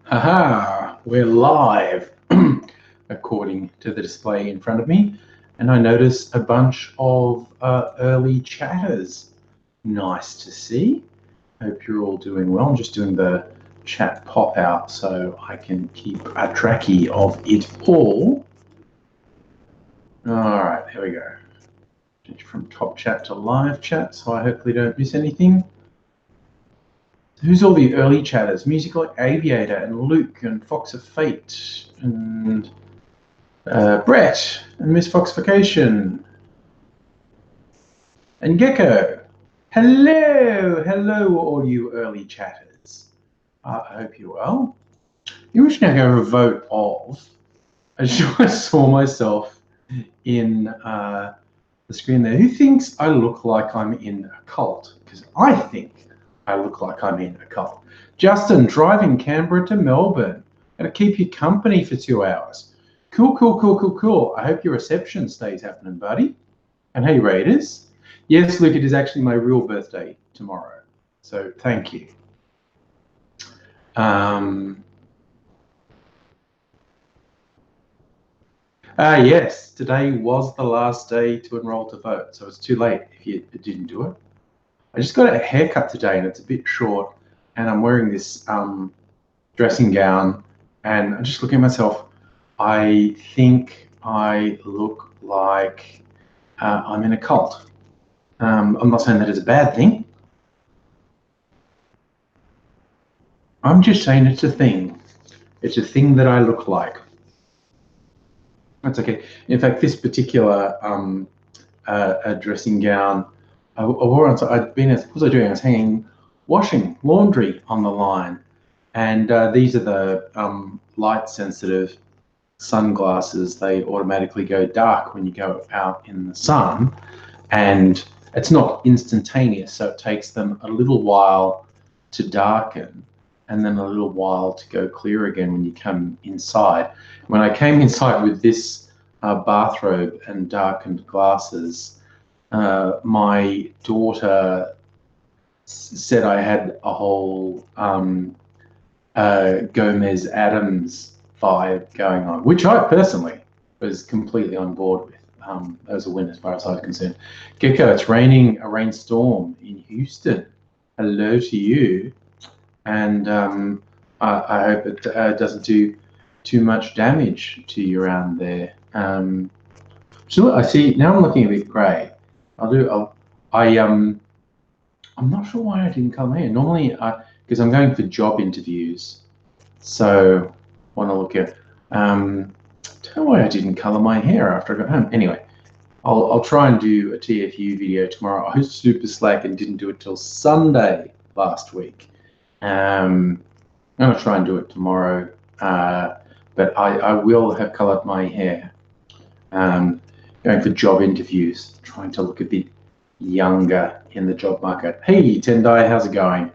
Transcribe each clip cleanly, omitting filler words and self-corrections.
Haha, we're live, according to the display in front of me, and I notice a bunch of early chatters. Nice to see. Hope you're all doing well. I'm just doing the chat pop out so I can keep a tracky of it all. All right, here we go. Change from top chat to live chat, so I hopefully don't miss anything. Who's all the early chatters? Musical Aviator and Luke and Fox of Fate and Brett and Miss Foxification and Gecko. Hello, all you early chatters. I hope you're well. You wish now go a vote of. I saw myself in the screen there. Who thinks I look like I'm in a cult? Because I think I look like I'm in a cult. Justin, driving Canberra to Melbourne. Gonna keep you company for 2 hours. Cool. I hope your reception stays happening, buddy. And hey, Raiders. Yes, Luke, it is actually my real birthday tomorrow. So thank you. Yes, today was the last day to enroll to vote. So it's too late if you didn't do it. I just got a haircut today and it's a bit short, and I'm wearing this dressing gown, and I'm just looking at myself. I think I look like I'm in a cult. I'm not saying that it's a bad thing. I'm just saying it's a thing. It's a thing that I look like. That's okay. In fact, this particular dressing gown, I wore on. So I'd been, what was I doing? I was hanging washing laundry on the line, and these are the light-sensitive sunglasses. They automatically go dark when you go out in the sun, and it's not instantaneous, so it takes them a little while to darken and then a little while to go clear again when you come inside. When I came inside with this bathrobe and darkened glasses, my daughter said I had a whole Gomez Adams vibe going on, which I personally was completely on board with. As a win as far as I was concerned. Gecko, it's raining a rainstorm in Houston. Hello to you. And I hope it doesn't do too much damage to you around there. So I see, now I'm looking a bit grey. I'm not sure why I didn't come here. Normally, because I'm going for job interviews, so I want to look at. Don't know why I didn't colour my hair after I got home. Anyway, I'll try and do a TFU video tomorrow. I was super slack and didn't do it till Sunday last week. I'm gonna try and do it tomorrow, but I will have coloured my hair. Going for job interviews, trying to look a bit younger in the job market. Hey Tendai, how's it going?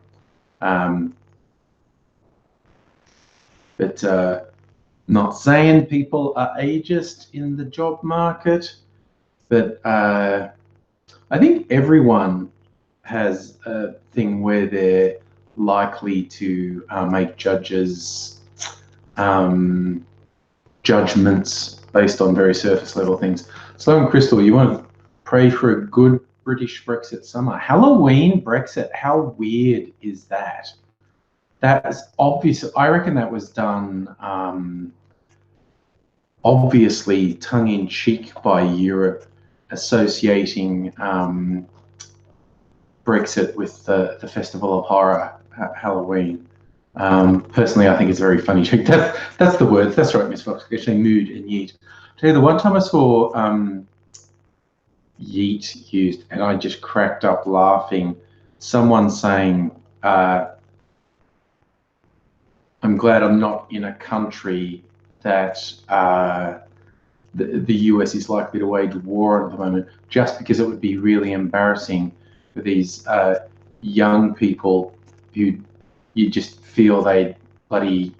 But not saying people are ageist in the job market, but I think everyone has a thing where they're likely to make judgements based on very surface level things. Sloan Crystal, you want to pray for a good British Brexit summer. Halloween Brexit, how weird is that? That is obvious. I reckon that was done obviously tongue-in-cheek by Europe, associating Brexit with the Festival of Horror, Halloween. Personally, I think it's a very funny joke. That's the word. That's right, Miss Fox. Actually, mood and yeet. I'll tell you, the one time I saw yeet used, and I just cracked up laughing. Someone saying, I'm glad I'm not in a country that the US is likely to wage war at the moment, just because it would be really embarrassing for these young people who you just feel they bloody,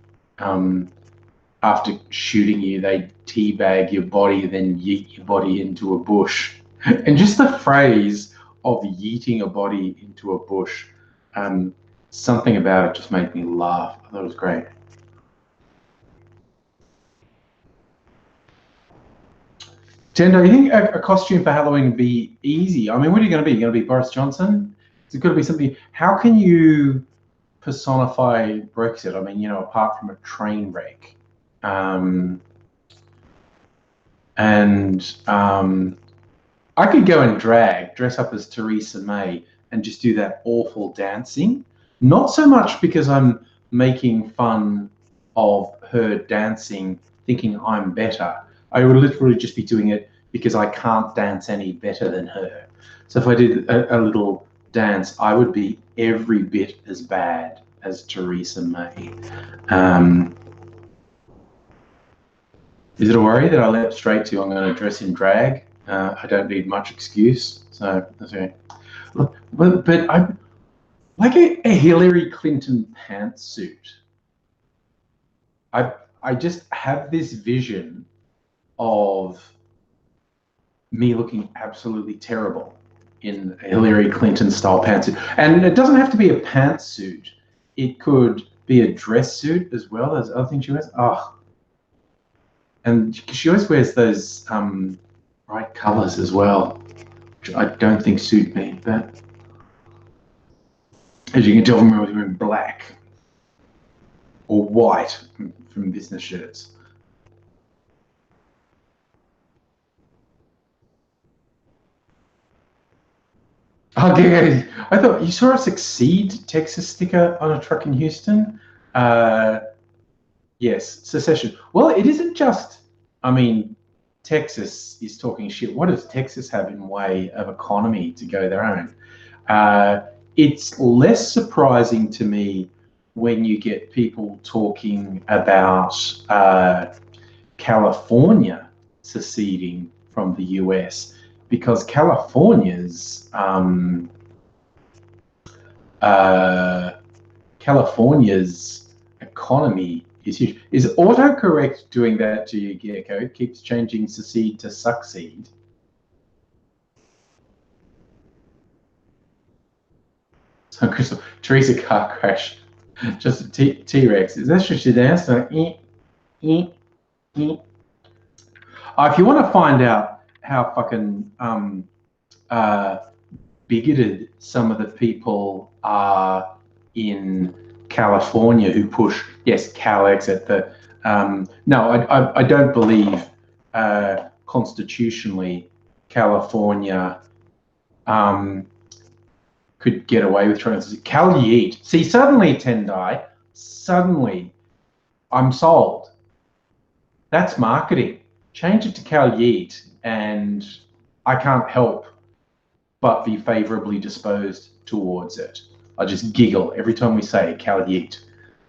after shooting you, they teabag your body, then yeet your body into a bush. And just the phrase of yeeting a body into a bush, something about it just made me laugh. I thought it was great. Tendo, you think a costume for Halloween would be easy? I mean, what are you going to be? You're going to be Boris Johnson? Is it going to be something? How can you personify Brexit? I mean, apart from a train wreck. I could go and dress up as Theresa May and just do that awful dancing. Not so much because I'm making fun of her dancing, thinking I'm better. I would literally just be doing it because I can't dance any better than her. So if I did a little dance, I would be every bit as bad as Theresa May. Is it a worry that I leapt straight to I'm going to dress in drag? I don't need much excuse, so that's okay. But I like a Hillary Clinton pantsuit. I just have this vision of me looking absolutely terrible in a Hillary Clinton style pantsuit. And it doesn't have to be a pantsuit. It could be a dress suit as well as other things she wears. Oh, and she always wears those bright colors as well, which I don't think suit me. But as you can tell from wearing black or white from business shirts. Okay, I thought you saw a Succeed Texas sticker on a truck in Houston. Yes, secession. Well, it isn't just, I mean, Texas is talking shit. What does Texas have in way of economy to go their own? It's less surprising to me when you get people talking about California seceding from the US, because California's economy is huge. Is autocorrect doing that to you, Gecko? It keeps changing secede to succeed. So, Crystal, Teresa car crash. Just a T-Rex. Is that just your dance? Like, if you want to find out how fucking bigoted some of the people are in California who push, yes, Calex at the, no, I don't believe constitutionally California could get away with trying to Cal Yeet. See, suddenly, Tendai, suddenly I'm sold. That's marketing. Change it to Cal Yeet and I can't help but be favorably disposed towards it. I just giggle every time we say Cal Yeet.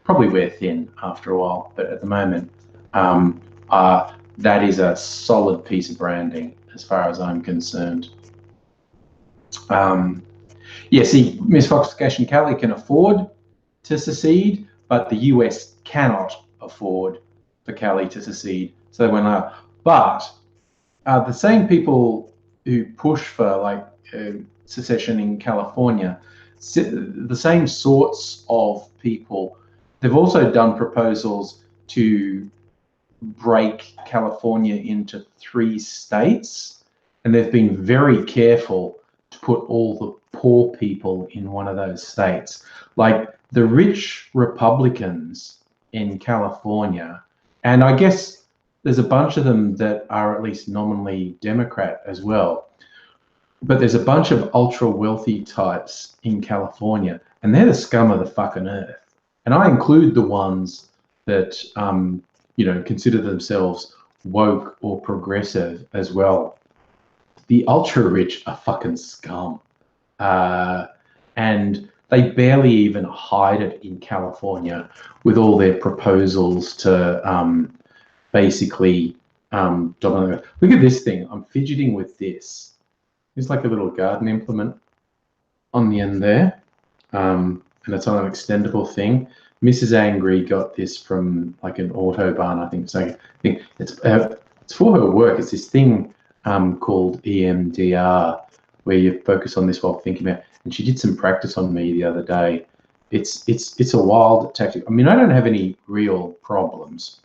Probably wear thin after a while, but at the moment, that is a solid piece of branding as far as I'm concerned. Yeah, see, Miss Fox Cash and Kelly can afford to secede, but the US cannot afford for Kelly to secede. So they went out. But the same people who push for like secession in California, the same sorts of people, they've also done proposals to break California into 3 states, and they've been very careful to put all the poor people in one of those states. Like the rich Republicans in California, and I guess there's a bunch of them that are at least nominally Democrat as well, but there's a bunch of ultra wealthy types in California, and they're the scum of the fucking earth. And I include the ones that consider themselves woke or progressive as well. The ultra rich are fucking scum, and they barely even hide it in California with all their proposals to basically dominate. Look at this thing. I'm fidgeting with this. It's like a little garden implement on the end there, and it's on an extendable thing. Mrs. Angry got this from like an Autobahn, I think. So I think it's for her work. It's this thing called EMDR, where you focus on this while thinking about. And she did some practice on me the other day. It's a wild tactic. I mean, I don't have any real problems,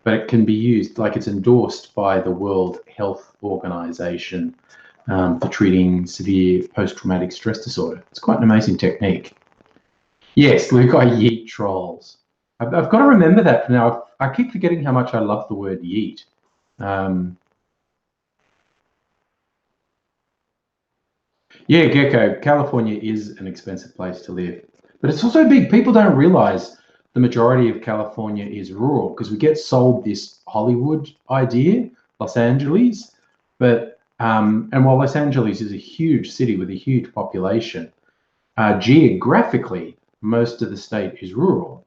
but it can be used, like it's endorsed by the World Health Organization for treating severe post-traumatic stress disorder. It's quite an amazing technique. Yes, Luke, I yeet trolls. I've got to remember that now. I keep forgetting how much I love the word yeet. Yeah, Gecko, California is an expensive place to live, but it's also big. People don't realize the majority of California is rural because we get sold this Hollywood idea, Los Angeles, but and while Los Angeles is a huge city with a huge population, geographically, most of the state is rural.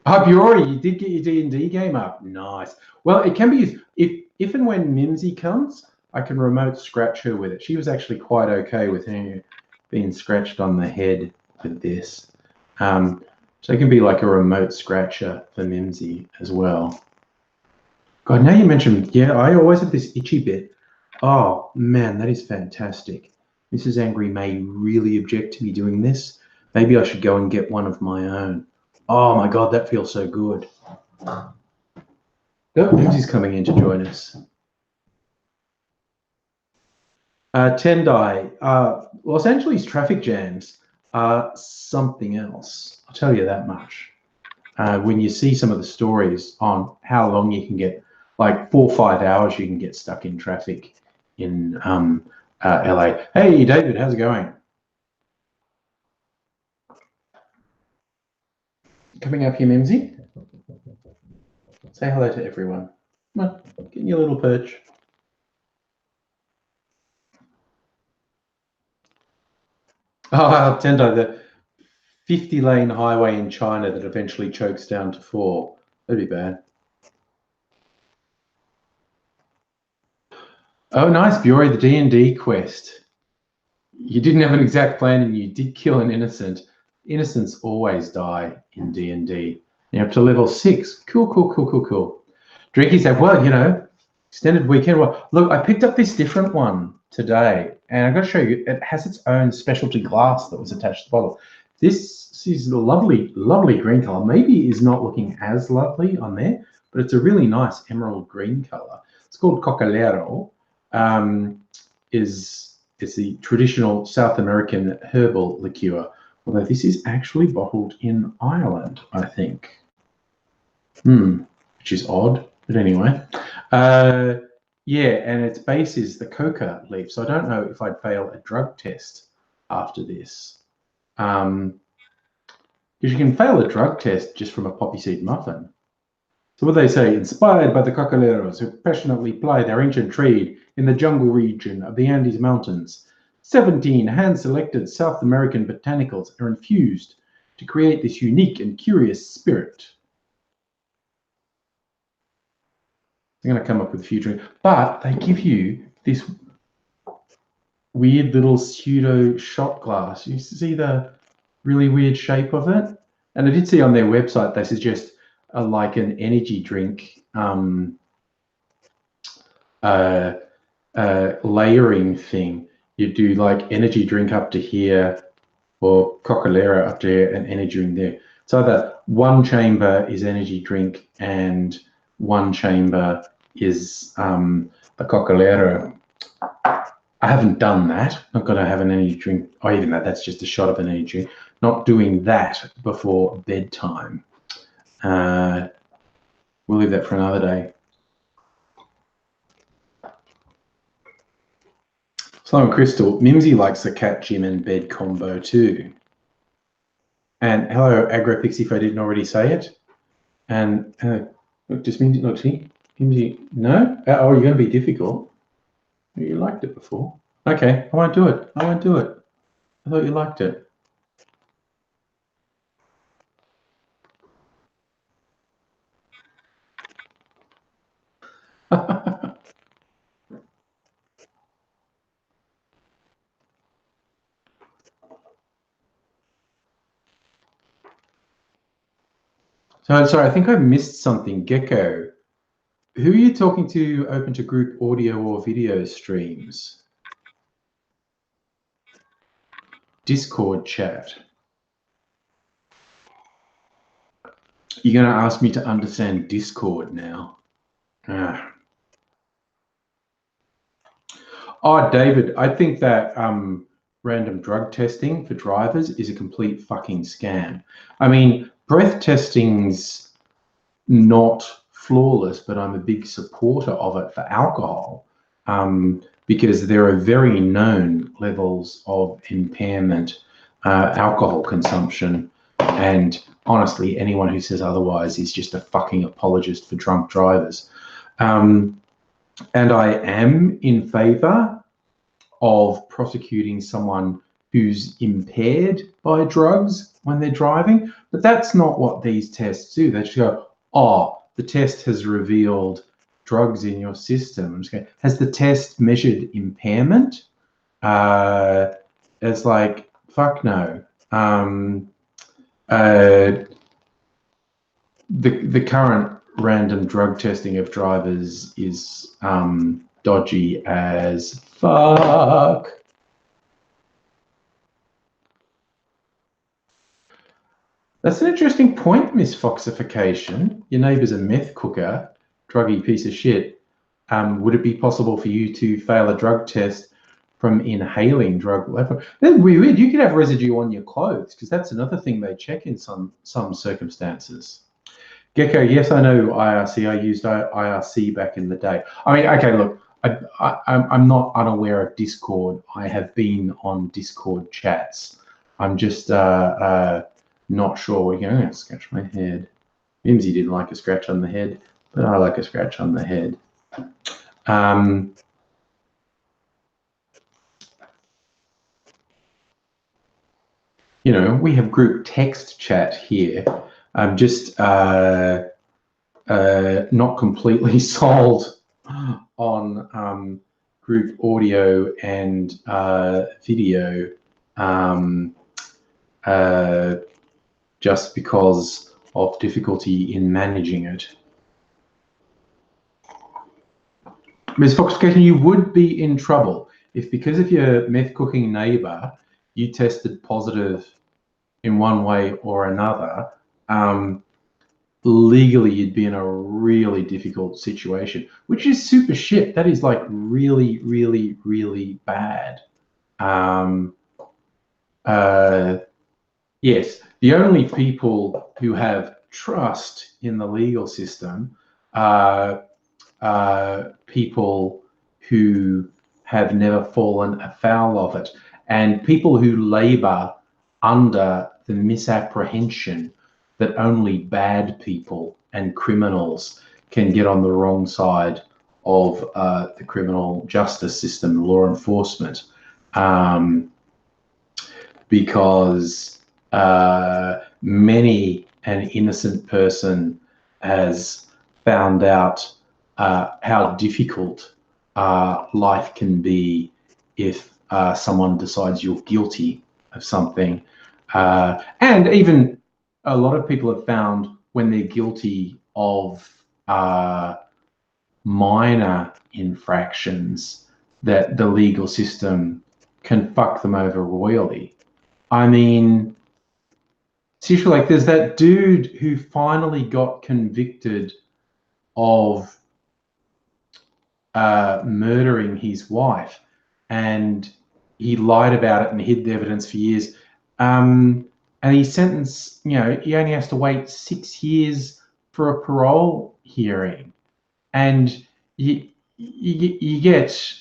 Oh, you did get your D&D game up. Nice. Well, it can be used if and when Mimsy comes, I can remote scratch her with it. She was actually quite okay with her being scratched on the head with this. So it can be like a remote scratcher for Mimsy as well. God, now you mentioned, yeah, I always have this itchy bit. Oh, man, that is fantastic. Mrs. Angry may really object to me doing this. Maybe I should go and get one of my own. Oh, my God, that feels so good. Oh, Mimsy's coming in to join us. Tendai, Los Angeles traffic jams are something else. I'll tell you that much. When you see some of the stories on how long you can get, like 4 or 5 hours, you can get stuck in traffic in LA. Hey, David, how's it going? Coming up here, Mimsy. Say hello to everyone. Come on, get in your little perch. Oh, Tendai, the 50-lane highway in China that eventually chokes down to 4. That'd be bad. Oh, nice, Bury, the D&D quest. You didn't have an exact plan and you did kill an innocent. Innocents always die in D&D. You're up to level 6. Cool, cool, cool, cool, cool. Drinky said, well, you know, extended weekend. Well, look, I picked up this different one today, and I've got to show you. It has its own specialty glass that was attached to the bottle. This is a lovely, lovely green color. Maybe is not looking as lovely on there, but it's a really nice emerald green color. It's called Cocalero. Is the traditional South American herbal liqueur, although this is actually bottled in Ireland, I think. Which is odd, but anyway. Yeah, and its base is the coca leaf, so I don't know if I'd fail a drug test after this. Because you can fail a drug test just from a poppy seed muffin. So what they say, inspired by the cocaleros who passionately ply their ancient trade in the jungle region of the Andes Mountains, 17 hand-selected South American botanicals are infused to create this unique and curious spirit. I'm going to come up with a few drinks, but they give you this weird little pseudo shot glass. You see the really weird shape of it? And I did see on their website they suggest like an energy drink layering thing. You do like energy drink up to here, or Cocalera up to here, and energy drink there. So either one chamber is energy drink and one chamber is the Cocalera. I haven't done that. Not going to have an energy drink. Oh, even that's just a shot of an energy drink. Not doing that before bedtime. We'll leave that for another day. Sloan Crystal, Mimsy likes the cat gym and bed combo too. And hello, AgroPixie, if I didn't already say it. And look, just Mimsy, look, see? Mimsy, no? Oh, you're going to be difficult. You liked it before. Okay, I won't do it. I won't do it. I thought you liked it. So sorry, I think I missed something. Gecko, who are you talking to open to group audio or video streams? Discord chat. You're going to ask me to understand Discord now. Oh, David, I think that random drug testing for drivers is a complete fucking scam. I mean, breath testing's not flawless, but I'm a big supporter of it for alcohol because there are very known levels of impairment alcohol consumption, and honestly, anyone who says otherwise is just a fucking apologist for drunk drivers. And I am in favour of prosecuting someone who's impaired by drugs when they're driving, but that's not what these tests do. They just go, oh, the test has revealed drugs in your system. I'm just going, has the test measured impairment? It's like, fuck no. The current random drug testing of drivers is dodgy as fuck. That's an interesting point, Miss Foxification. Your neighbour's a meth cooker, druggy piece of shit. Would it be possible for you to fail a drug test from inhaling drug level? That's weird. You could have residue on your clothes because that's another thing they check in some circumstances. Gecko, yes, I know IRC. I used IRC back in the day. I mean, okay, look, I'm not unaware of Discord. I have been on Discord chats. I'm just not sure. We're going to scratch my head. Mimsy didn't like a scratch on the head, but I like a scratch on the head. You know, we have group text chat here. I'm just not completely sold on group audio and video just because of difficulty in managing it. Ms. Foxification, you would be in trouble if, because of your meth cooking neighbour, you tested positive in one way or another. Legally, you'd be in a really difficult situation, which is super shit. That is like really, really, really bad. Yes, the only people who have trust in the legal system are people who have never fallen afoul of it, and people who labour under the misapprehension that only bad people and criminals can get on the wrong side of the criminal justice system, law enforcement, because many an innocent person has found out how difficult life can be if someone decides you're guilty of something. And even a lot of people have found when they're guilty of minor infractions that the legal system can fuck them over royally. I mean, seriously, like there's that dude who finally got convicted of murdering his wife, and he lied about it and hid the evidence for years. And he's sentenced, you know, he only has to wait 6 years for a parole hearing. And you get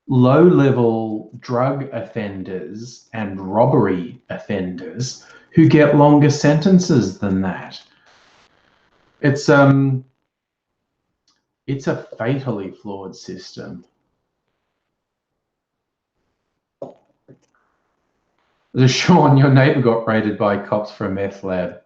low-level drug offenders and robbery offenders who get longer sentences than that. It's a fatally flawed system. Sean, your neighbour got raided by cops for a meth lab.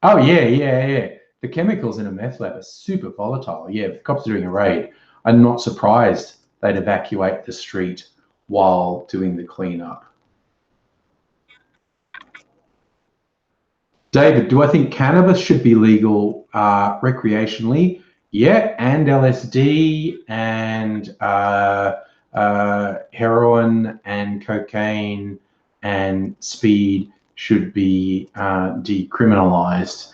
Oh, yeah. The chemicals in a meth lab are super volatile. Yeah, if the cops are doing a raid, I'm not surprised they'd evacuate the street while doing the cleanup. David, do I think cannabis should be legal recreationally? Yeah, and LSD and heroin and cocaine and speed should be decriminalized.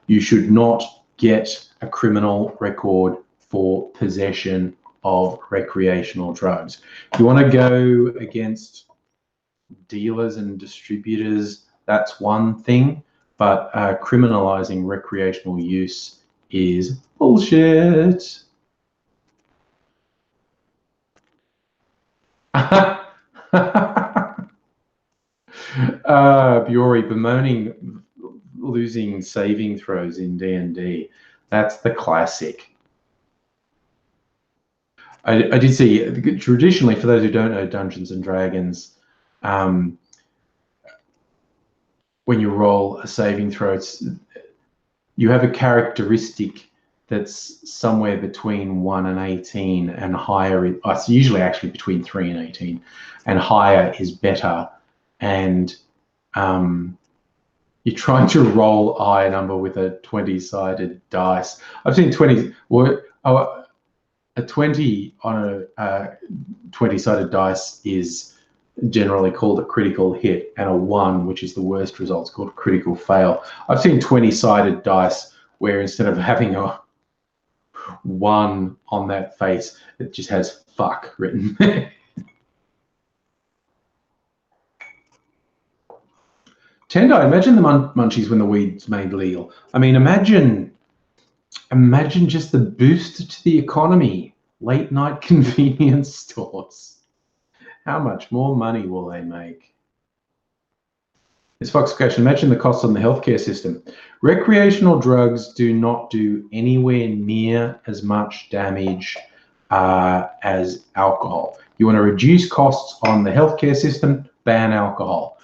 You should not get a criminal record for possession of recreational drugs. If you want to go against dealers and distributors, that's one thing, but criminalizing recreational use is bullshit. Biori bemoaning losing saving throws in D&D. That's the classic. I did see, traditionally, for those who don't know Dungeons and Dragons, when you roll a saving throw, you have a characteristic that's somewhere between 1 and 18 and higher. It's usually actually between 3 and 18, and higher is better. And you're trying to roll a higher number with a 20-sided dice. I've seen 20. A 20 on a 20-sided dice is generally called a critical hit, and a 1, which is the worst result, is called a critical fail. I've seen 20-sided dice where instead of having a 1 on that face, it just has fuck written there. Tendai, imagine the munchies when the weed's made legal. I mean, imagine just the boost to the economy. Late night convenience stores. How much more money will they make? This Fox question, imagine the costs on the healthcare system. Recreational drugs do not do anywhere near as much damage as alcohol. You want to reduce costs on the healthcare system, ban alcohol.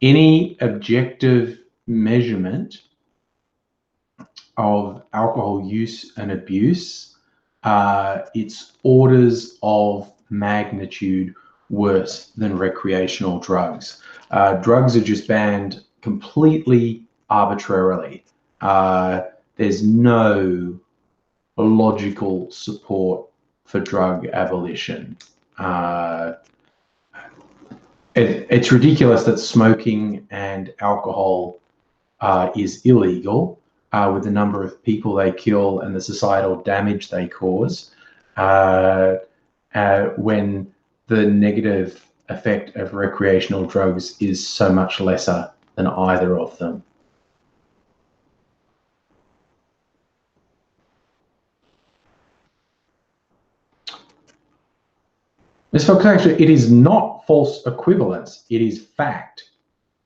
Any objective measurement of alcohol use and abuse, it's orders of magnitude worse than recreational drugs. Drugs are just banned completely arbitrarily. There's no logical support for drug abolition. It's ridiculous that smoking and alcohol is illegal, with the number of people they kill and the societal damage they cause, when the negative effect of recreational drugs is so much lesser than either of them. Ms. Fox, actually, it is not false equivalence. It is fact.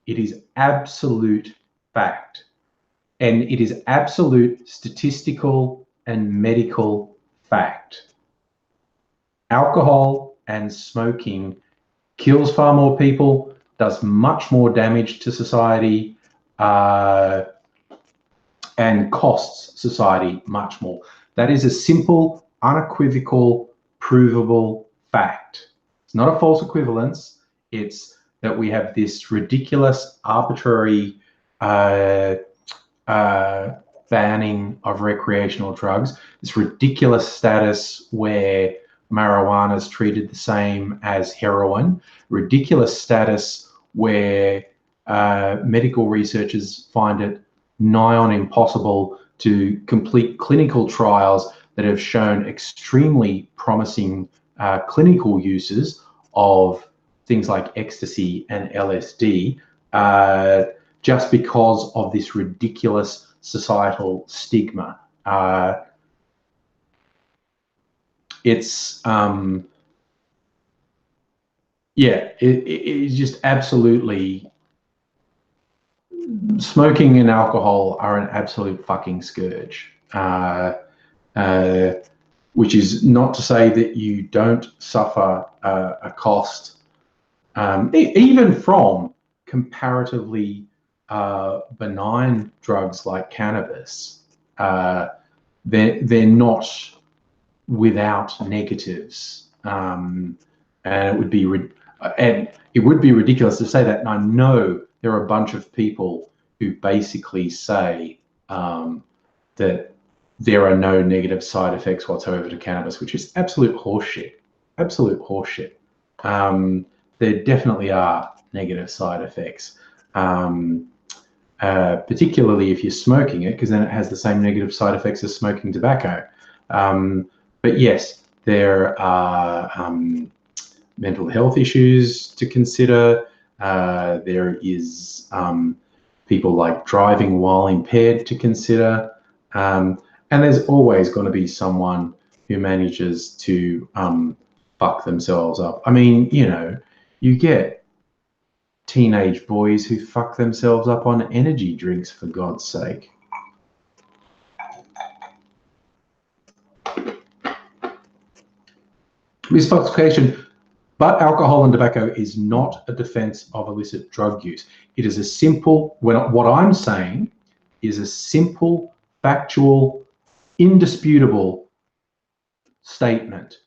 It is absolute fact. And it is absolute statistical and medical fact. Alcohol and smoking kills far more people, does much more damage to society, and costs society much more. That is a simple, unequivocal, provable fact. It's not a false equivalence. It's that we have this ridiculous, arbitrary banning of recreational drugs, this ridiculous status where marijuana is treated the same as heroin, ridiculous status where medical researchers find it nigh on impossible to complete clinical trials that have shown extremely promising clinical uses of things like ecstasy and LSD, just because of this ridiculous societal stigma. It's just absolutely, smoking and alcohol are an absolute fucking scourge. Which is not to say that you don't suffer a cost, even from comparatively benign drugs like cannabis. They're not without negatives, and it would be ridiculous to say that. And I know there are a bunch of people who basically say that there are no negative side effects whatsoever to cannabis, which is absolute horseshit. Absolute horseshit. There definitely are negative side effects, particularly if you're smoking it, because then it has the same negative side effects as smoking tobacco. But yes, there are mental health issues to consider. There is people like driving while impaired to consider. And there's always going to be someone who manages to fuck themselves up. I mean, you know, you get teenage boys who fuck themselves up on energy drinks, for God's sake. Misfoxification, but alcohol and tobacco is not a defense of illicit drug use. It is a simple, what I'm saying is a simple, factual, indisputable statement.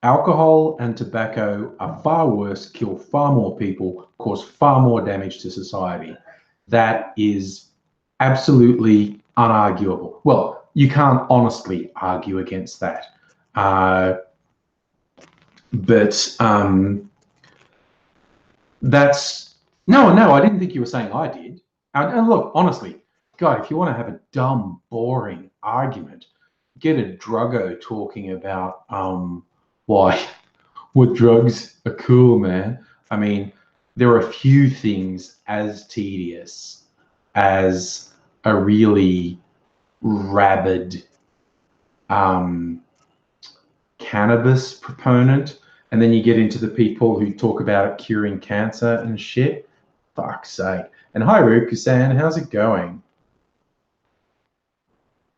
Alcohol and tobacco are far worse, kill far more people, cause far more damage to society. That is absolutely unarguable. Well, you can't honestly argue against that. But that's no, I didn't think you were saying I did. And look, honestly, God, if you want to have a dumb, boring argument, get a druggo talking about why what drugs are cool, man. I mean, there are a few things as tedious as a really rabid cannabis proponent, and then you get into the people who talk about it curing cancer and shit. Fuck's sake. And hi, Rukusan, how's it going?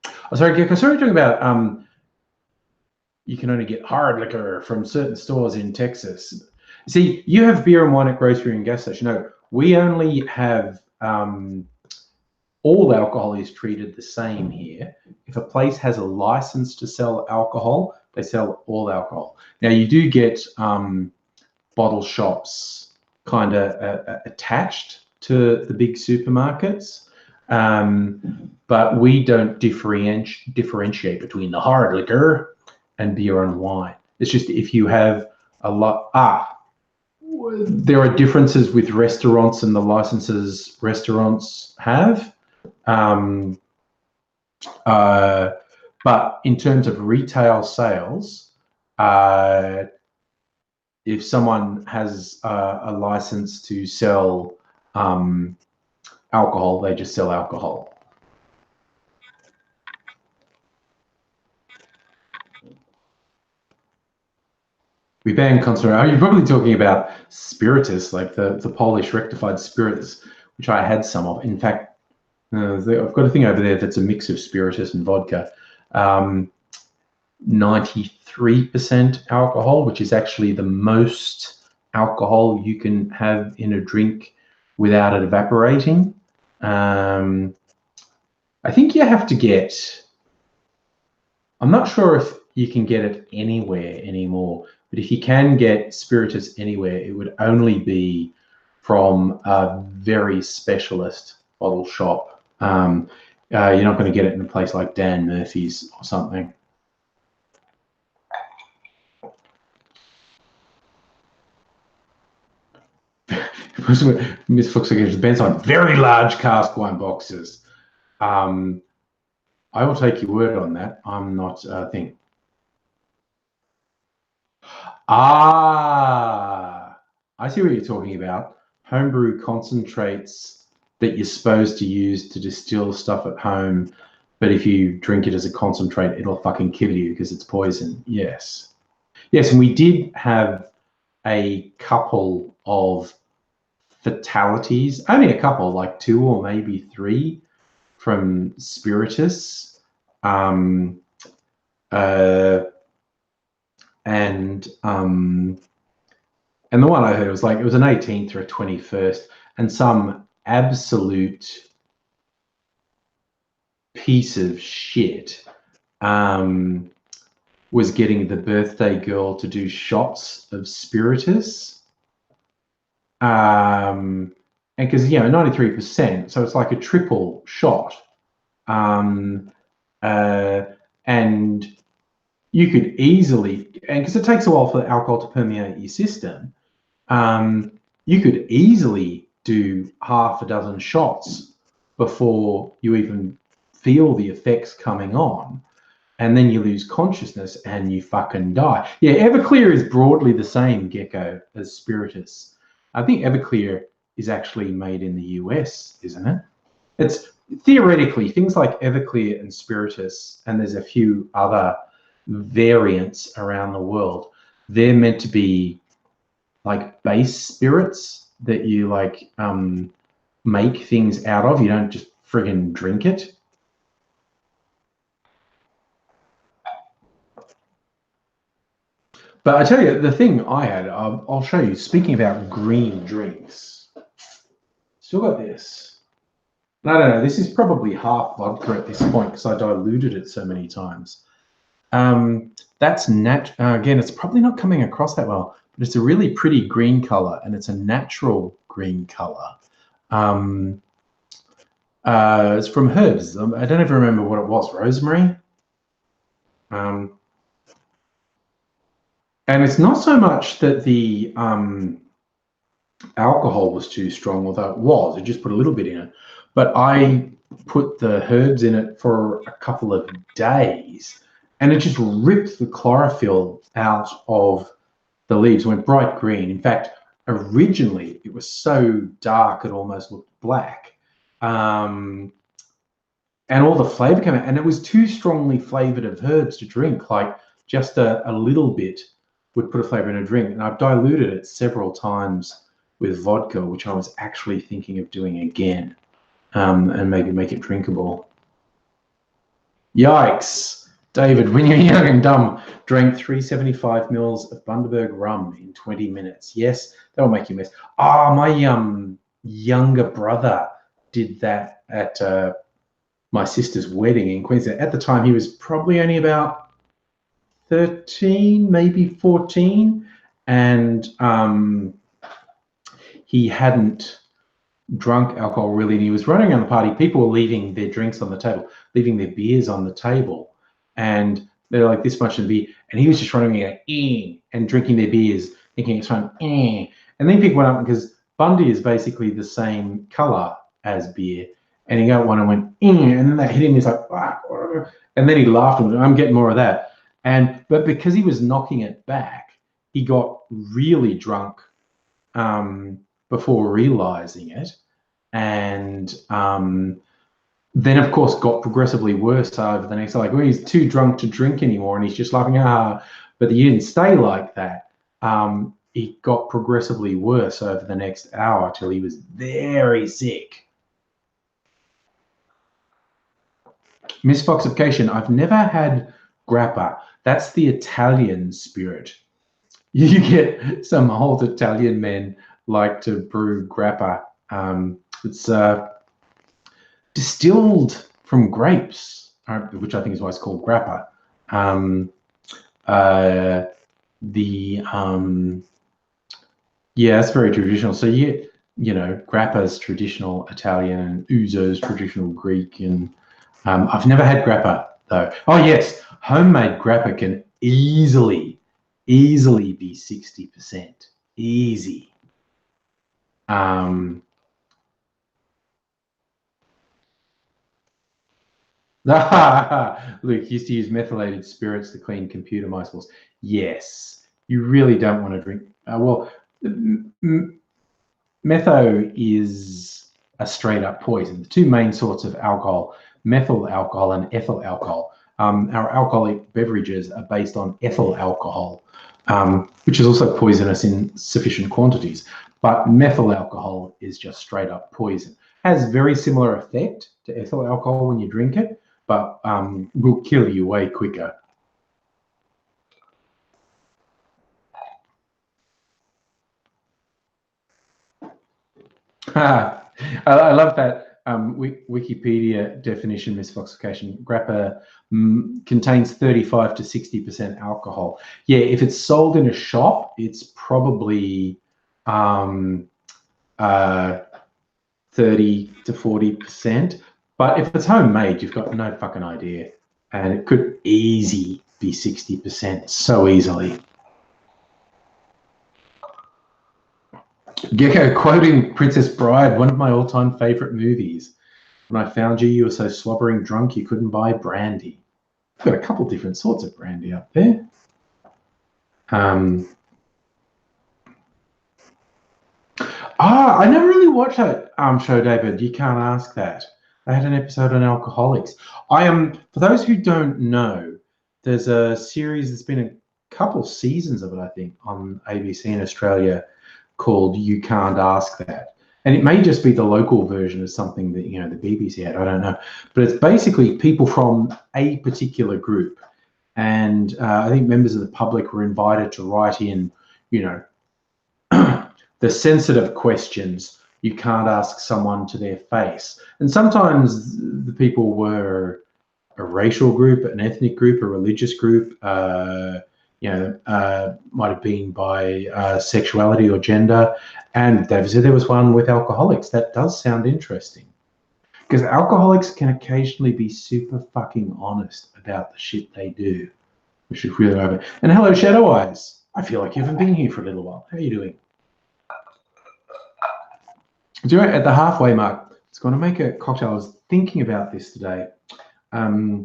Oh, sorry, Gecko, sorry, talking about you can only get hard liquor from certain stores in Texas. See, you have beer and wine at grocery and gas station. No, we only have all alcohol is treated the same here. If a place has a license to sell alcohol, they sell all alcohol. Now, you do get bottle shops kind of attached to the big supermarkets, but we don't differentiate between the hard liquor and beer and wine. It's just if you have a lot, there are differences with restaurants and the licenses restaurants have. But in terms of retail sales, if someone has a license to sell alcohol, they just sell alcohol. We ban concentration. You're probably talking about spiritus, like the Polish rectified spirits, which I had some of. In fact, I've got a thing over there that's a mix of spiritus and vodka. 93% alcohol, which is actually the most alcohol you can have in a drink without it evaporating. I think you have to get, I'm not sure if you can get it anywhere anymore, but if you can get spiritus anywhere, it would only be from a very specialist bottle shop. You're not going to get it in a place like Dan Murphy's or something. Miss Fox against the bands on very large cask wine boxes. I will take your word on that. I'm not a thing. I see what you're talking about. Homebrew concentrates that you're supposed to use to distill stuff at home, but if you drink it as a concentrate, it'll fucking kill you because it's poison. Yes. Yes, and we did have a couple of fatalities, only a couple, like 2 or maybe 3 from spiritus. And the one I heard was like, it was an 18th or a 21st, and some absolute piece of shit was getting the birthday girl to do shots of spiritus. And because, 93%, so it's like a triple shot. And And you could easily, and because it takes a while for the alcohol to permeate your system, you could easily do half a dozen shots before you even feel the effects coming on. And then you lose consciousness and you fucking die. Yeah, Everclear is broadly the same, Gecko, as Spiritus. I think Everclear is actually made in the US, isn't it? It's theoretically things like Everclear and Spiritus, and there's a few other variants around the world. They're meant to be like base spirits that you like make things out of. You don't just friggin' drink it. But I tell you, the thing I had, I'll show you, speaking about green drinks, still got this. I don't know, this is probably half vodka at this point because I diluted it so many times. That's again, it's probably not coming across that well, but it's a really pretty green color and it's a natural green color. It's from herbs. I don't even remember what it was, rosemary. And it's not so much that the alcohol was too strong, although it was. It just put a little bit in it. But I put the herbs in it for a couple of days, and it just ripped the chlorophyll out of the leaves, went bright green. In fact, originally it was so dark it almost looked black. And all the flavor came out, and it was too strongly flavored of herbs to drink. Like just a little bit would put a flavor in a drink. And I've diluted it several times with vodka, which I was actually thinking of doing again, and maybe make it drinkable. Yikes. David, when you're young and dumb, drank 375 mils of Bundaberg rum in 20 minutes. Yes, that'll make you miss. My younger brother did that at my sister's wedding in Queensland. At the time, he was probably only about 13, maybe 14, and he hadn't drunk alcohol really, and he was running around the party. People were leaving their drinks on the table, leaving their beers on the table, and they're like this much of beer, and he was just running around and drinking their beers, thinking it's fun. And then people went up, because Bundy is basically the same color as beer, and he got one and went and then that hit him. He's like, fuck. And then he laughed and went, I'm getting more of that. But because he was knocking it back, he got really drunk before realizing it, and then of course got progressively worse over the next, like, when he's too drunk to drink anymore, and he's just laughing, but he didn't stay like that. He got progressively worse over the next hour till he was very sick. Misfoxification. I've never had grappa. That's the Italian spirit. You get some old Italian men like to brew grappa. It's distilled from grapes, which I think is why it's called grappa. Yeah, it's very traditional. So you know, grappa's traditional Italian and ouzo's traditional Greek, and I've never had grappa though. Oh yes, homemade grappa can easily be 60%. Easy. Luke used to use methylated spirits to clean computer mice balls. Yes, you really don't want to drink. Well, metho is a straight up poison. The two main sorts of alcohol, methyl alcohol and ethyl alcohol. Our alcoholic beverages are based on ethyl alcohol, which is also poisonous in sufficient quantities. But methyl alcohol is just straight up poison. Has very similar effect to ethyl alcohol when you drink it, but will kill you way quicker. I love that Wikipedia definition, misfoxification. Grappa contains 35 to 60% alcohol. Yeah, if it's sold in a shop, it's probably 30 to 40%. But if it's homemade, you've got no fucking idea. and it could easy be 60% so easily. Gecko quoting Princess Bride, one of my all-time favorite movies. When I found you, you were so slobbering drunk you couldn't buy brandy. I've got a couple different sorts of brandy up there. I never really watched that show, David. You can't ask that. I had an episode on alcoholics. For those who don't know, there's a series that's been a couple seasons of it, I think, on ABC in Australia called You Can't Ask That. And it may just be the local version of something that, you know, the BBC had, I don't know. But it's basically people from a particular group. And I think members of the public were invited to write in, you know, the sensitive questions you can't ask someone to their face. And sometimes the people were a racial group, an ethnic group, a religious group, might have been by sexuality or gender. And David said there was one with alcoholics. That does sound interesting. Because alcoholics can occasionally be super fucking honest about the shit they do, which is really over. And hello, Shadow Eyes. I feel like you haven't been here for a little while. How are you doing? Do you know, at the halfway mark, it's going to make a cocktail. I was thinking about this today. A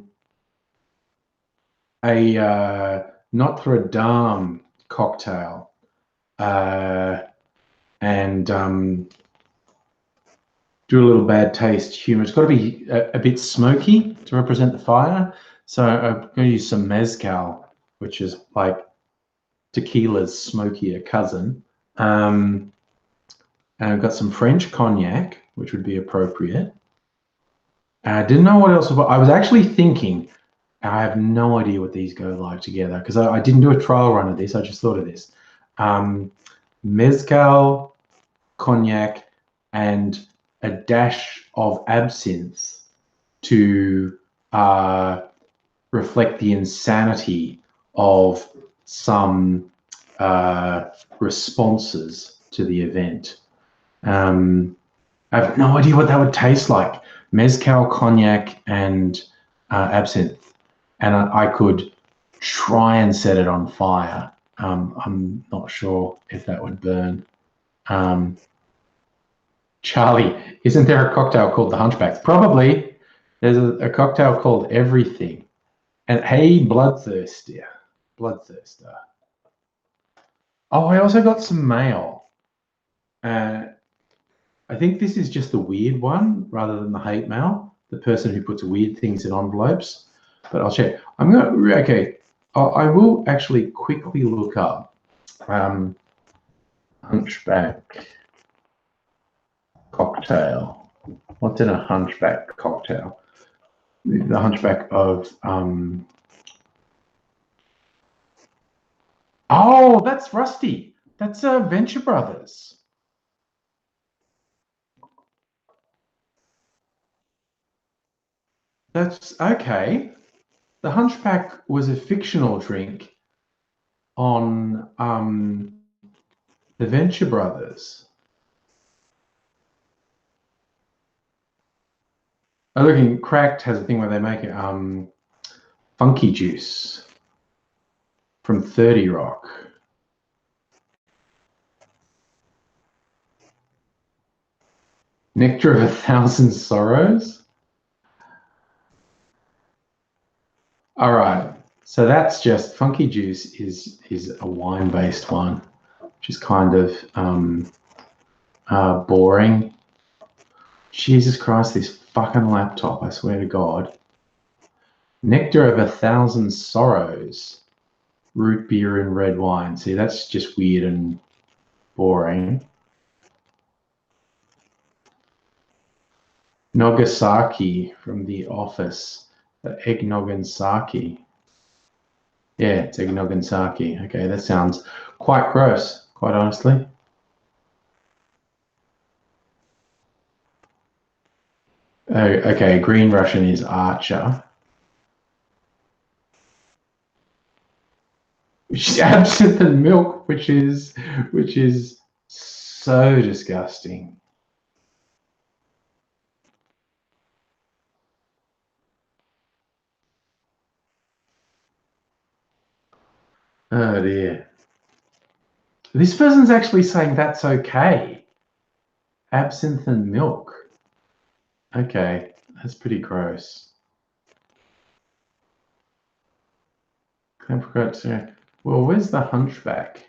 Notre Dame cocktail, and do a little bad taste humor. It's got to be a bit smoky to represent the fire. So I'm going to use some mezcal, which is like tequila's smokier cousin. And I've got some French cognac, which would be appropriate. I didn't know what else. I was actually thinking, I have no idea what these go like together because I didn't do a trial run of this. I just thought of this. Mezcal, cognac, and a dash of absinthe to reflect the insanity of some responses to the event. I have no idea what that would taste like. Mezcal, cognac, and absinthe. And I could try and set it on fire. I'm not sure if that would burn. Charlie, isn't there a cocktail called the Hunchback? Probably. There's a cocktail called Everything. And hey, Bloodthirster. Oh, I also got some mail. I think this is just the weird one rather than the hate mail, the person who puts weird things in envelopes. But I'll check. I will actually quickly look up Hunchback cocktail. What's in a Hunchback cocktail? The Hunchback of oh, that's Rusty. That's Venture Brothers. That's okay. The Hunchback was a fictional drink on the Venture Brothers. Oh, looking, Cracked has a thing where they make it funky juice from 30 Rock. Nectar of a Thousand Sorrows. All right, so that's just funky juice is a wine-based one, which is kind of boring. Jesus Christ, this fucking laptop, I swear to God. Nectar of a Thousand Sorrows, root beer and red wine. See, that's just weird and boring. Nagasaki from The Office. Eggnog and sake. Yeah, it's eggnog and sake. Okay, that sounds quite gross, quite honestly. Oh, okay, Green Russian is Archer. Which is absinthe and milk, which is so disgusting. Oh dear. This person's actually saying that's okay. Absinthe and milk. Okay, that's pretty gross. Well, where's the hunchback?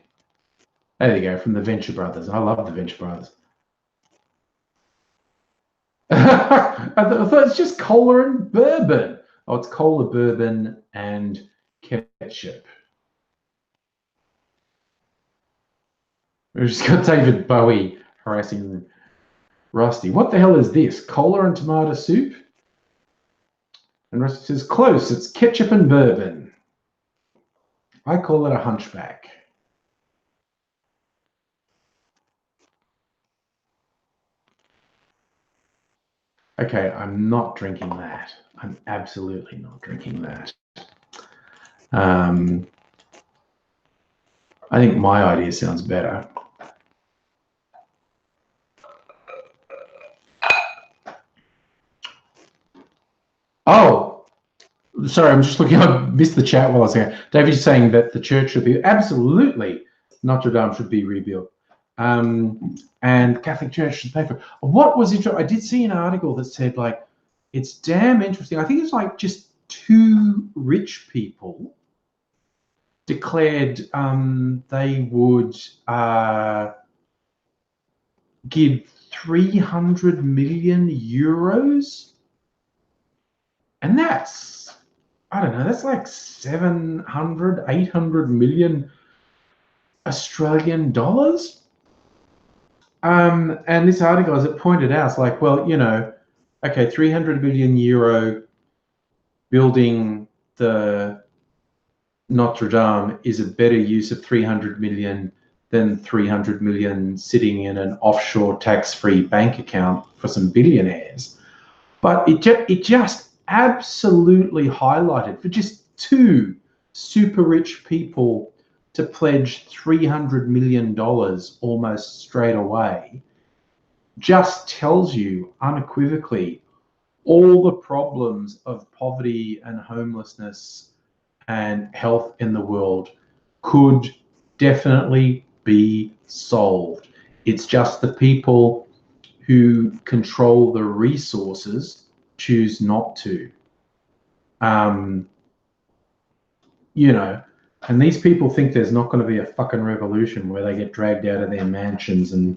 There you go, from the Venture Brothers. I love the Venture Brothers. I thought it's just cola and bourbon. Oh, it's cola, bourbon, and ketchup. We've just got David Bowie harassing Rusty. What the hell is this? Cola and tomato soup? And Rusty says, close, it's ketchup and bourbon. I call it a hunchback. Okay, I'm not drinking that. I'm absolutely not drinking that. I think my idea sounds better. Oh, sorry, I'm just looking. I missed the chat while I was here. David's saying that the church should be absolutely, Notre Dame should be rebuilt, and Catholic Church should pay for it. What was interesting? I did see an article that said like it's damn interesting. I think it's like just 2 rich people declared they would give 300 million euros, and that's, I don't know, that's like 700, 800 million Australian dollars. And this article, as it pointed out, it's like, well, you know, okay, 300 million euro building the Notre Dame is a better use of 300 million than 300 million sitting in an offshore tax-free bank account for some billionaires. But it just absolutely highlighted for just 2 super rich people to pledge $300 million almost straight away just tells you unequivocally all the problems of poverty and homelessness and health in the world could definitely be solved. It's just the people who control the resources choose not to. You know, and these people think there's not going to be a fucking revolution where they get dragged out of their mansions and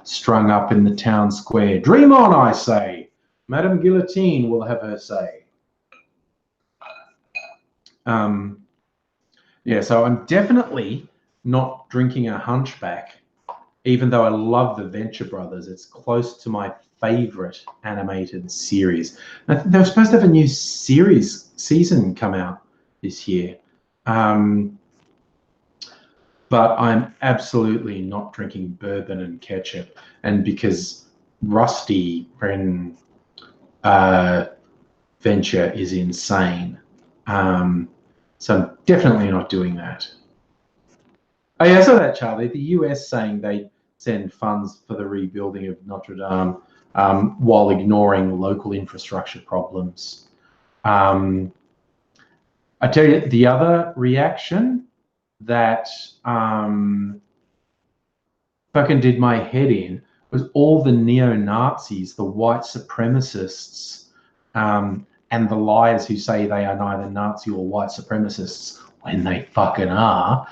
strung up in the town square. Dream on, I say. Madame Guillotine will have her say. Yeah, so I'm definitely not drinking a hunchback, even though I love the Venture Brothers. It's close to my favorite animated series. They were supposed to have a new season come out this year. But I'm absolutely not drinking bourbon and ketchup. And because Rusty from Venture is insane. So I'm definitely not doing that. Oh yeah, I saw that, Charlie. The US saying they send funds for the rebuilding of Notre Dame while ignoring local infrastructure problems. I tell you, the other reaction that fucking did my head in was all the neo-Nazis, the white supremacists, and the liars who say they are neither Nazi or white supremacists when they fucking are,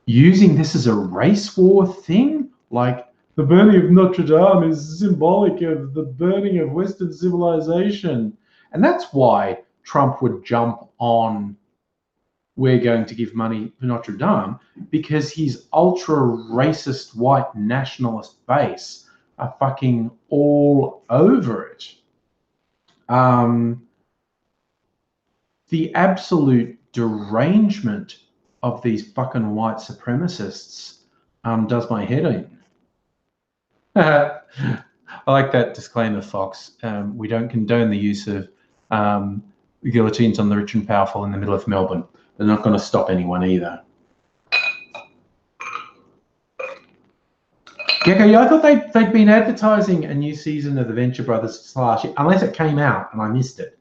using this as a race war thing. Like, the burning of Notre Dame is symbolic of the burning of Western civilization. And that's why Trump would jump on, we're going to give money for Notre Dame, because his ultra racist white nationalist base are fucking all over it. The absolute derangement of these fucking white supremacists does my head in. I like that disclaimer, Fox. We don't condone the use of guillotines on the rich and powerful in the middle of Melbourne. They're not going to stop anyone either. Gecko, yeah, I thought they'd been advertising a new season of the Venture Brothers last year, unless it came out and I missed it.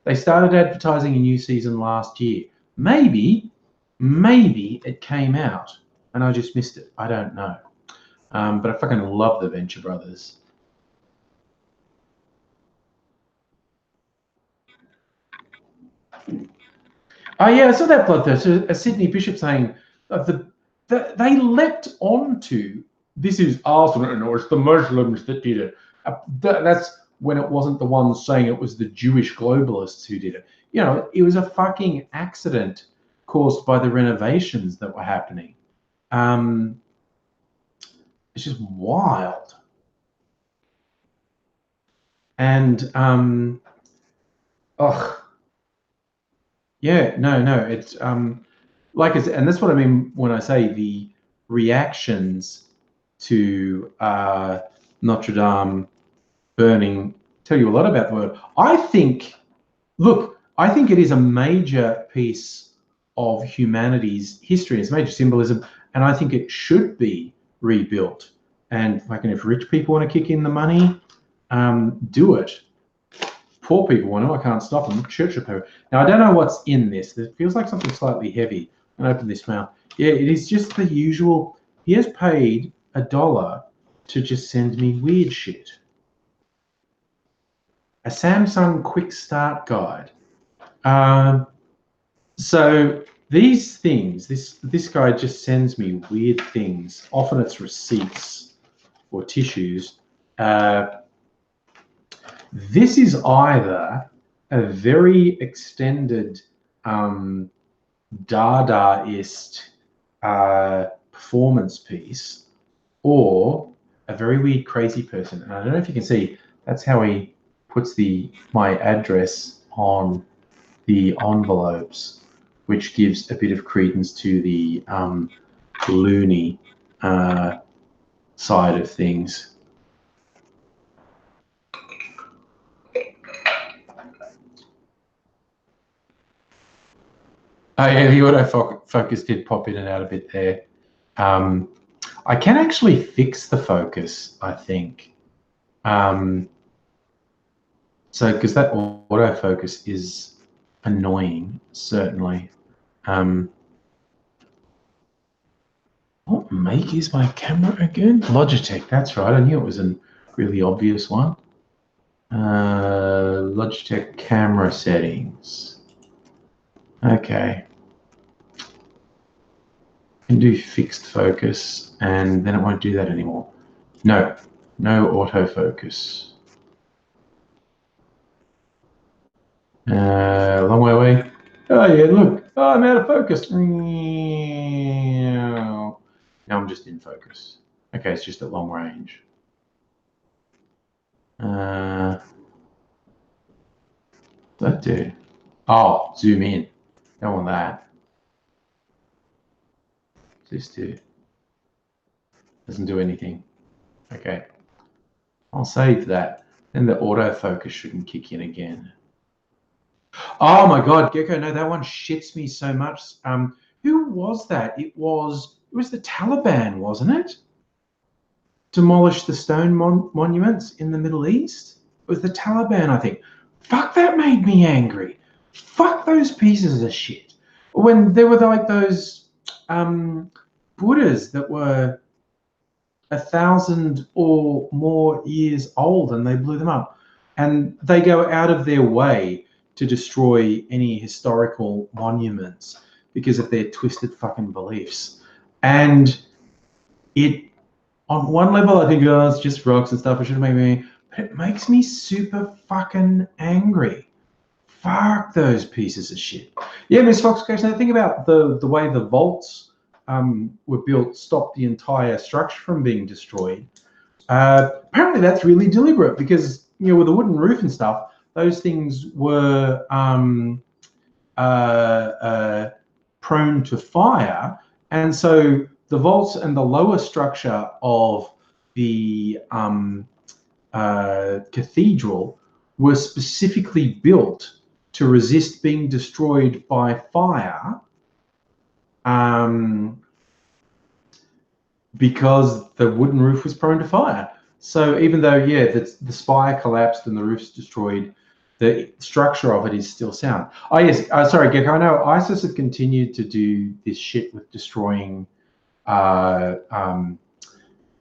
They started advertising a new season last year. Maybe maybe it came out and I just missed it. I don't know. But I fucking love the Venture Brothers. Oh yeah, I saw that bloodthirst. A Sydney Bishop saying they leapt onto this is Arsenal, or it's the Muslims that did it. That's when it wasn't the ones saying it was the Jewish globalists who did it. You know, it was a fucking accident caused by the renovations that were happening. It's just wild. And yeah, no, it's like I said, and that's what I mean when I say the reactions to Notre Dame burning tell you a lot about the world. I think it is a major piece of humanity's history. It's major symbolism, and I think it should be rebuilt. And if rich people want to kick in the money, do it. Poor people want to. I can't stop them. Church of power. Now I don't know what's in this. It feels like something slightly heavy. I'm gonna open this mouth. Yeah, it is just the usual. He has paid $1 to just send me weird shit. A Samsung quick start guide. So these things, this guy just sends me weird things. Often it's receipts or tissues. This is either a very extended Dadaist performance piece or a very weird crazy person. And I don't know if you can see, that's how he puts my address on the envelopes, which gives a bit of credence to the loony side of things. Oh yeah, the autofocus did pop in and out a bit there. I can actually fix the focus, I think. So, because that autofocus is annoying, certainly. What make is my camera again? Logitech, that's right. I knew it was a really obvious one. Logitech camera settings. Okay. Can do fixed focus, and then it won't do that anymore. No autofocus. Long way away. Oh yeah, look. Oh, I'm out of focus. Now I'm just in focus. Okay, it's just at long range. That do. Oh, zoom in. Don't want that. This do. Doesn't do anything. Okay. I'll save that. Then the autofocus shouldn't kick in again. Oh my God, Gecko! No, that one shits me so much. Who was that? It was the Taliban, wasn't it? Demolish the stone monuments in the Middle East. It was the Taliban, I think. Fuck, that made me angry. Fuck those pieces of shit. When there were like those Buddhas that were 1,000 or more years old, and they blew them up, and they go out of their way to destroy any historical monuments because of their twisted fucking beliefs. And it, on one level, I think, oh, it's just rocks and stuff. It shouldn't make me, but it makes me super fucking angry. Fuck those pieces of shit. Yeah, Miss Fox, I think about the way the vaults were built, stopped the entire structure from being destroyed. Apparently, that's really deliberate because, with the wooden roof and stuff, those things were prone to fire, and so the vaults and the lower structure of the cathedral were specifically built to resist being destroyed by fire, because the wooden roof was prone to fire. So even though, yeah, the spire collapsed and the roof's destroyed, the structure of it is still sound. Oh yes, sorry, Gecko. I know ISIS have continued to do this shit with destroying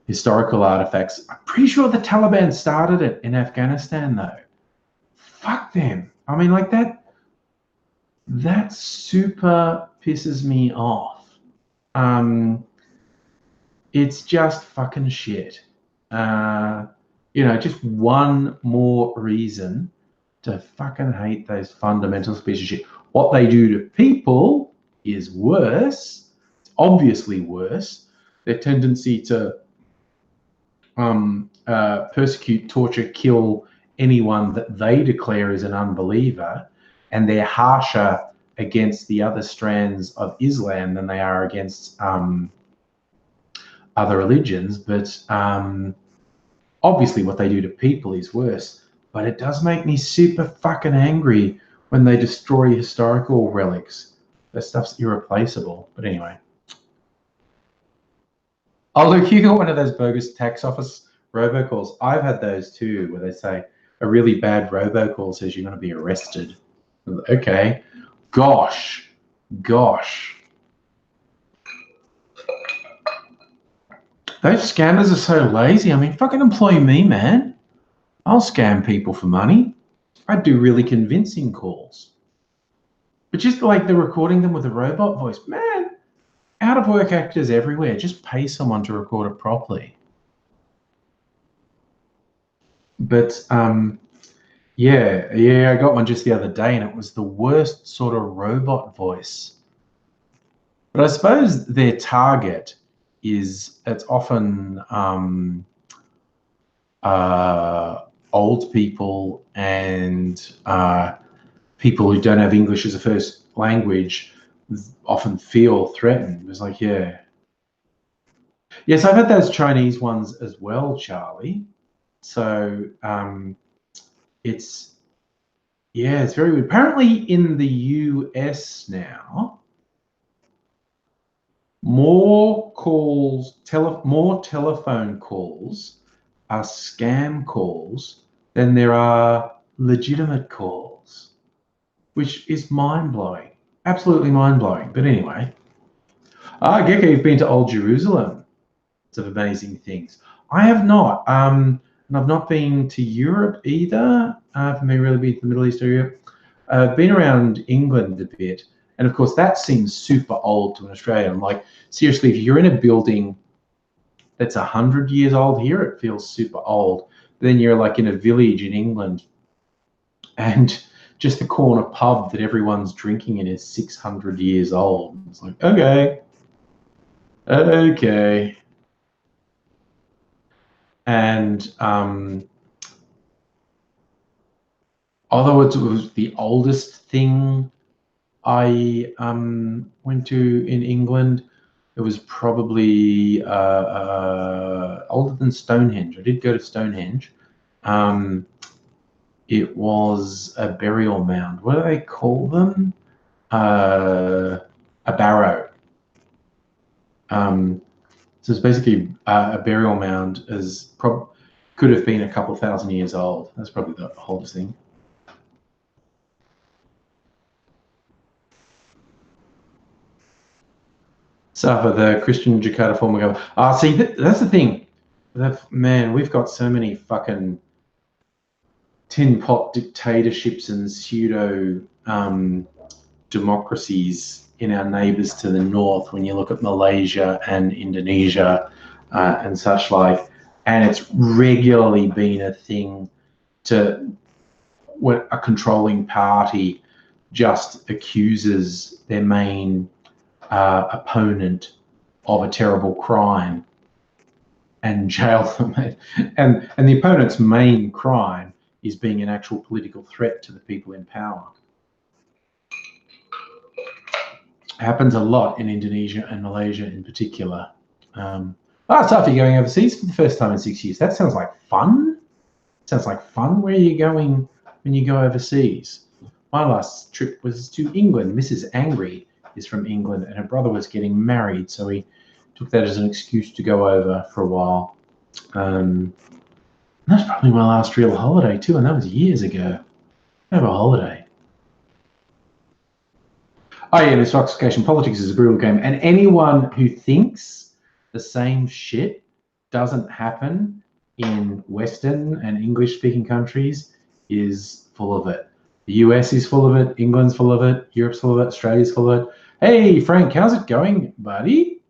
historical artifacts. I'm pretty sure the Taliban started it in Afghanistan, though. Fuck them. I mean, like that super pisses me off. It's just fucking shit. Just one more reason to fucking hate those fundamental pieces of shit. What they do to people is worse. It's obviously worse. Their tendency to persecute, torture, kill anyone that they declare is an unbeliever, and they're harsher against the other strands of Islam than they are against other religions. But obviously what they do to people is worse. But it does make me super fucking angry when they destroy historical relics. That stuff's irreplaceable. But anyway. Oh, look, you got one of those bogus tax office robocalls. I've had those too, where they say a really bad robocall says you're going to be arrested. Okay. Gosh. Those scammers are so lazy. I mean, fucking employ me, man. I'll scam people for money. I do really convincing calls. But just like they're recording them with a robot voice, man, out of work actors everywhere. Just pay someone to record it properly. But yeah, I got one just the other day, and it was the worst sort of robot voice. But I suppose their target is, it's often old people and people who don't have English as a first language often feel threatened. It's like, yeah. Yes, I've had those Chinese ones as well, Charlie. So it's very weird. Apparently in the US now, more telephone calls are scam calls than there are legitimate calls, which is mind-blowing. Absolutely mind-blowing. But anyway. Gecko, you've been to Old Jerusalem. It's of amazing things. I have not. And I've not been to Europe either. I've never really been to the Middle East or Europe. I've been around England a bit. And of course, that seems super old to an Australian. Like, seriously, if you're in a building that's 100 years old here, it feels super old. Then you're like in a village in England, and just the corner pub that everyone's drinking in is 600 years old. It's like, okay. And although it was the oldest thing I went to in England, it was probably older than Stonehenge. I did go to Stonehenge. It was a burial mound. What do they call them? A barrow. So it's basically a burial mound. Could have been a couple thousand years old. That's probably the oldest thing. Suffer the Christian Jakarta former government. See, that's the thing. Man, we've got so many fucking tin pot dictatorships and pseudo democracies in our neighbours to the north. When you look at Malaysia and Indonesia and such like, and it's regularly been a thing to when a controlling party just accuses their main opponent of a terrible crime and jail them. And the opponent's main crime is being an actual political threat to the people in power. It happens a lot in Indonesia and Malaysia in particular. Safi, going overseas for the first time in 6 years. That sounds like fun. Sounds like fun. Where are you going when you go overseas? My last trip was to England. Mrs. Angry is from England, and her brother was getting married, so we took that as an excuse to go over for a while. That's probably my last real holiday too, and that was years ago. Have a holiday. Oh yeah, this Foxification politics is a brutal game, and anyone who thinks the same shit doesn't happen in Western and English-speaking countries is full of it. The US is full of it, England's full of it, Europe's full of it, Australia's full of it. Hey Frank, how's it going, buddy?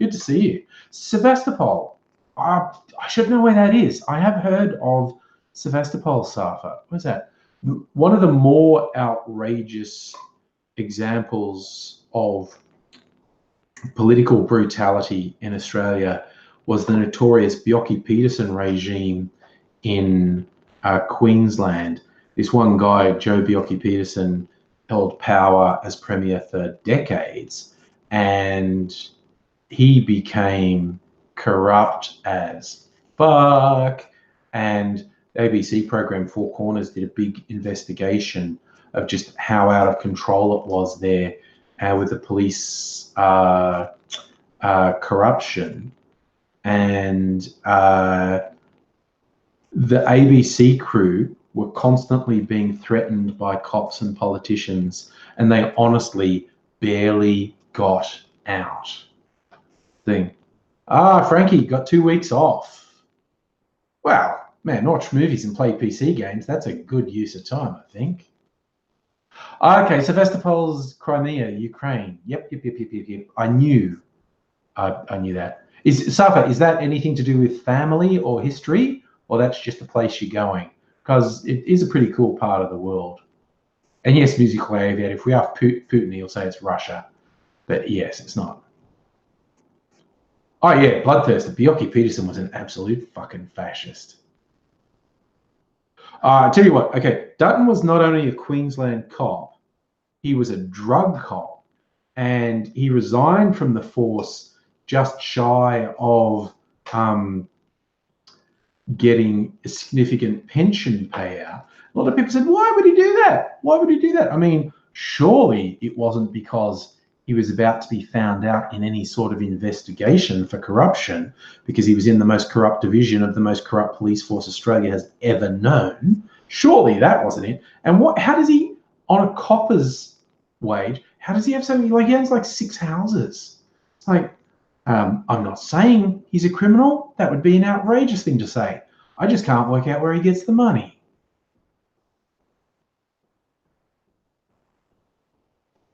Good to see you. Sevastopol. I should know where that is. I have heard of Sevastopol, Safa. Where's that? One of the more outrageous examples of political brutality in Australia was the notorious Bjelke-Petersen regime in Queensland. This one guy, Joe Bjelke-Petersen, held power as premier for decades, and he became corrupt as fuck. And the ABC program Four Corners did a big investigation of just how out of control it was there with the police corruption. And the ABC crew were constantly being threatened by cops and politicians, and they honestly barely got out. Frankie got 2 weeks off. Wow, man, watch movies and play PC games. That's a good use of time, I think. Okay, Sevastopol's Crimea, Ukraine. Yep. I knew that. Safa, is that anything to do with family or history, or that's just the place you're going? Because it is a pretty cool part of the world. And yes, musical aviator. If we have Putin, he'll say it's Russia. But yes, it's not. Oh yeah, bloodthirster. Bjelke-Petersen was an absolute fucking fascist. I tell you what, okay, Dutton was not only a Queensland cop, he was a drug cop, and he resigned from the force just shy of getting a significant pension payout. A lot of people said, why would he do that? Why would he do that? I mean, surely it wasn't because he was about to be found out in any sort of investigation for corruption, because he was in the most corrupt division of the most corrupt police force Australia has ever known. Surely that wasn't it. And how does he, on a copper's wage, how does he have something like he owns like 6 houses? It's like, I'm not saying he's a criminal. That would be an outrageous thing to say. I just can't work out where he gets the money.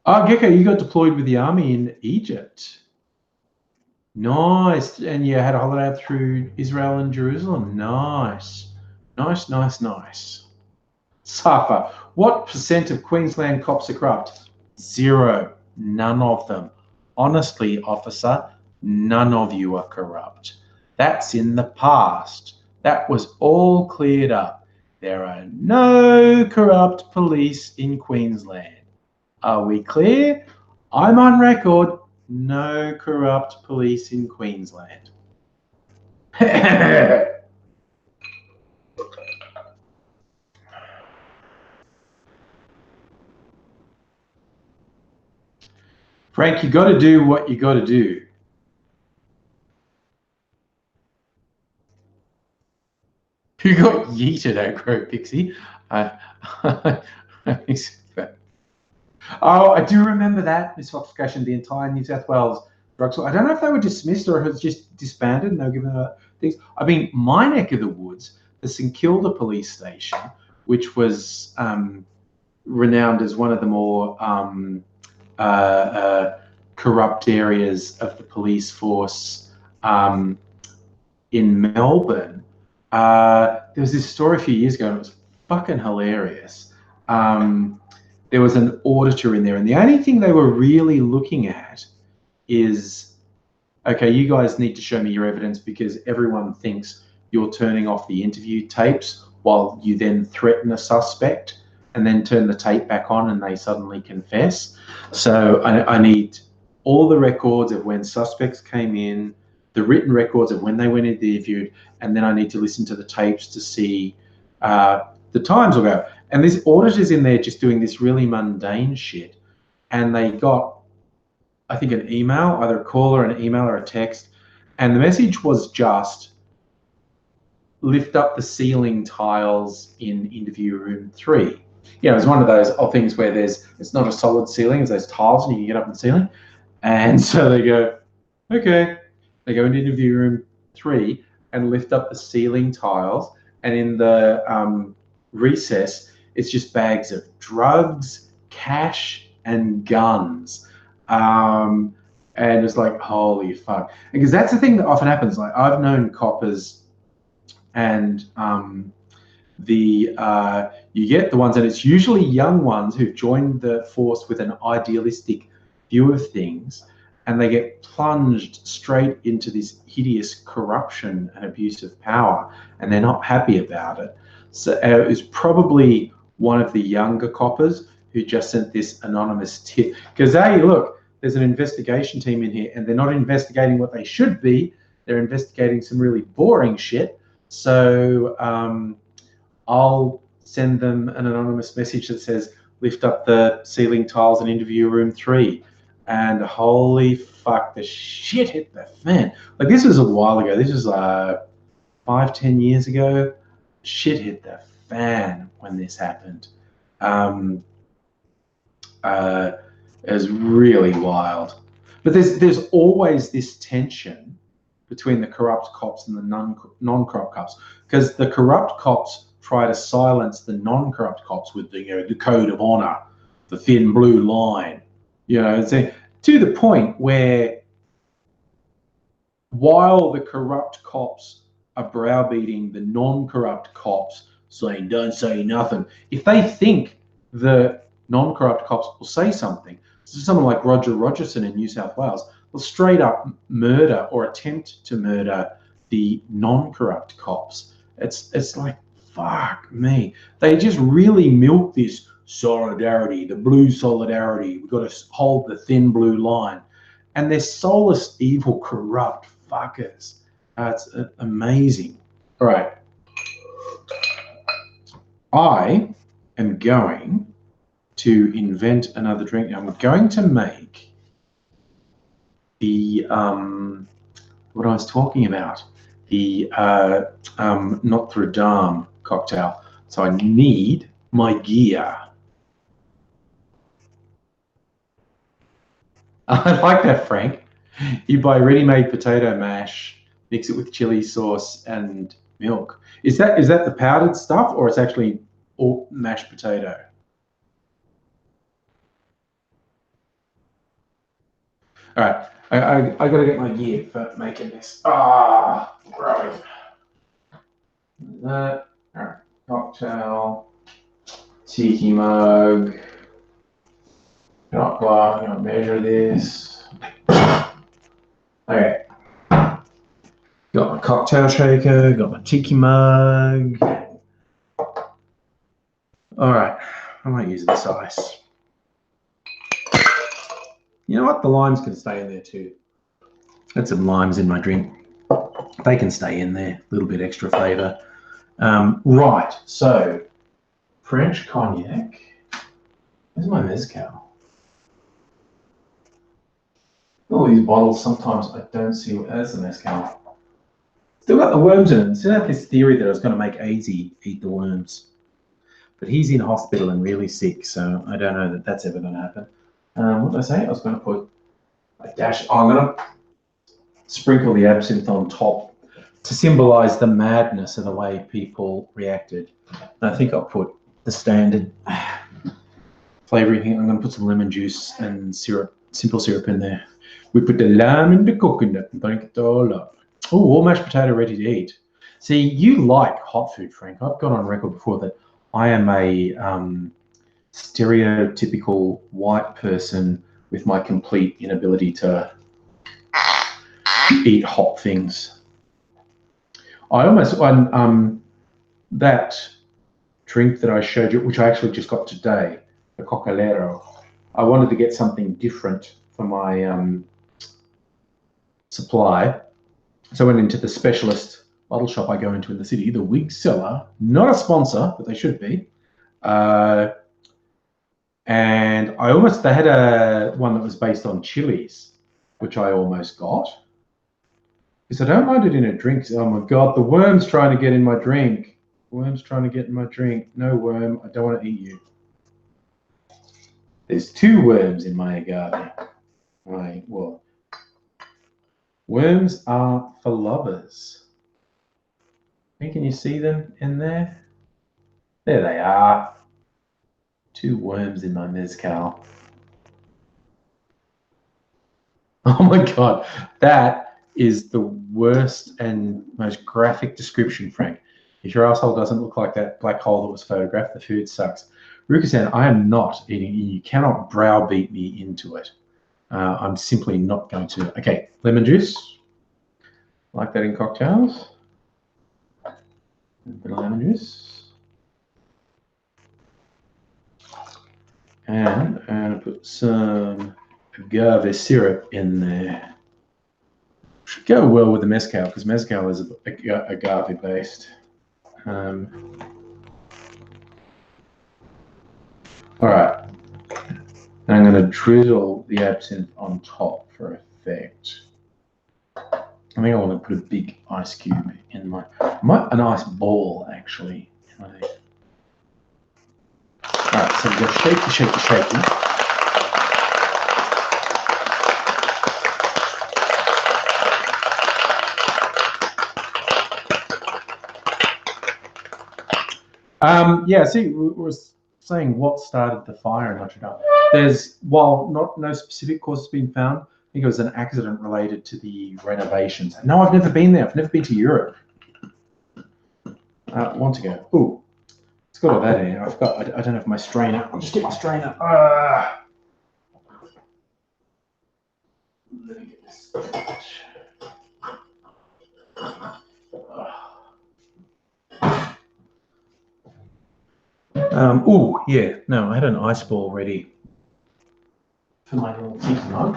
Gecko, you got deployed with the army in Egypt. Nice. And you had a holiday through Israel and Jerusalem. Nice. Safa, what % of Queensland cops are corrupt? 0. None of them. Honestly, officer, none of you are corrupt. That's in the past. That was all cleared up. There are no corrupt police in Queensland. Are we clear? I'm on record. No corrupt police in Queensland. Frank, you got to do what you got to do. You got yeeted, Agro Pixie. Oh, I do remember that misfoxification. The entire New South Wales drugs. I don't know if they were dismissed or if it's just disbanded and they were given things. I mean, my neck of the woods, the St Kilda police station, which was renowned as one of the more corrupt areas of the police force in Melbourne. There was this story a few years ago, and it was fucking hilarious. There was an auditor in there, and the only thing they were really looking at is, okay, you guys need to show me your evidence because everyone thinks you're turning off the interview tapes while you then threaten a suspect and then turn the tape back on and they suddenly confess. So I need all the records of when suspects came in, the written records of when they went interviewed, and then I need to listen to the tapes to see the times will go. And this auditor's in there just doing this really mundane shit. And they got, I think, an email, either a call or an email or a text. And the message was just, lift up the ceiling tiles in interview room 3. you know, it's one of those things where it's not a solid ceiling, it's those tiles and you can get up in the ceiling. And so they go, okay. They go into interview room 3 and lift up the ceiling tiles. And in the recess, it's just bags of drugs, cash, and guns. And it's like, holy fuck. Because that's the thing that often happens. Like, I've known coppers, and you get the ones, and it's usually young ones who've joined the force with an idealistic view of things, and they get plunged straight into this hideous corruption and abuse of power, and they're not happy about it. So it was probably one of the younger coppers who just sent this anonymous tip, because, hey, look, there's an investigation team in here, and they're not investigating what they should be. They're investigating some really boring shit. So I'll send them an anonymous message that says, lift up the ceiling tiles in interview room 3. And holy fuck, the shit hit the fan. Like, this was a while ago. This was 5-10 years ago. Shit hit the fan when this happened. It was really wild. But there's always this tension between the corrupt cops and the non-corrupt cops, because the corrupt cops try to silence the non-corrupt cops with the code of honor, the thin blue line, to the point where, while the corrupt cops are browbeating the non-corrupt cops, saying don't say nothing, if they think the non-corrupt cops will say something, so someone like Roger Rogerson in New South Wales will straight up murder or attempt to murder the non-corrupt cops. It's like, fuck me. They just really milk this solidarity, the blue solidarity. We've got to hold the thin blue line. And they're soulless, evil, corrupt fuckers. It's amazing. All right. I am going to invent another drink. I'm going to make the, what I was talking about, the Notre Dame cocktail. So I need my gear. I like that, Frank. You buy ready-made potato mash, mix it with chili sauce and milk. Is that the powdered stuff, or it's actually all mashed potato? All right, I got to get my gear for making this. Right. That. All right, cocktail, tiki mug. Not glove. I'm gonna measure this. Okay. Got my cocktail shaker. Got my tiki mug. All right, I might use this ice. You know what? The limes can stay in there too. Had some limes in my drink. They can stay in there. A little bit extra flavour. Right. So, French cognac. Where's my mezcal? All these bottles, sometimes I don't see. There's the mezcal. Still got the worms in it. Still have this theory that I was going to make Aussie eat the worms. But he's in hospital and really sick, so I don't know that that's ever going to happen. What did I say? I was going to put a dash. I'm going to sprinkle the absinthe on top to symbolise the madness of the way people reacted. And I think I'll put the standard flavouring thing. I'm going to put some lemon juice and syrup, simple syrup in there. We put the lime in the coconut and break it all up. Oh, all mashed potato ready to eat. See, you like hot food, Frank. I've gone on record before that I am a stereotypical white person with my complete inability to eat hot things. I almost that drink that I showed you, which I actually just got today, the Cocalero. I wanted to get something different for my supply, so I went into the specialist bottle shop I go into in the city, the Wig Cellar. Not a sponsor, but they should be. And they had one that was based on chilies, which I almost got. Because I don't mind it in a drink. Oh my God, the worm's trying to get in my drink. Worm's trying to get in my drink. No worm, I don't want to eat you. There's 2 worms in my agave. Right, well, worms are for lovers. Can you see them in there? There they are. 2 worms in my mezcal. Oh my God, that is the worst and most graphic description, Frank. If your asshole doesn't look like that black hole that was photographed, the food sucks. Ruka-san, I am not eating. You cannot browbeat me into it. I'm simply not going to. Okay, lemon juice. Like that in cocktails. A bit of lemon juice. And I'm going to put some agave syrup in there. Should go well with the mezcal because mezcal is agave based. All right, and I'm going to drizzle the absinthe on top for effect. I think I want to put a big ice cube in an ice ball actually. All right, so we've got shaky. Yeah, see, we were saying what started the fire in Notre Dame. While no specific cause has been found, I think it was an accident related to the renovations. No, I've never been there. I've never been to Europe. Want to go. Ooh, it's got all that in. I forgot. I don't have my strainer. I'll just get my strainer. Let me get this. Oh, yeah. No, I had an ice ball ready for my little tea mug.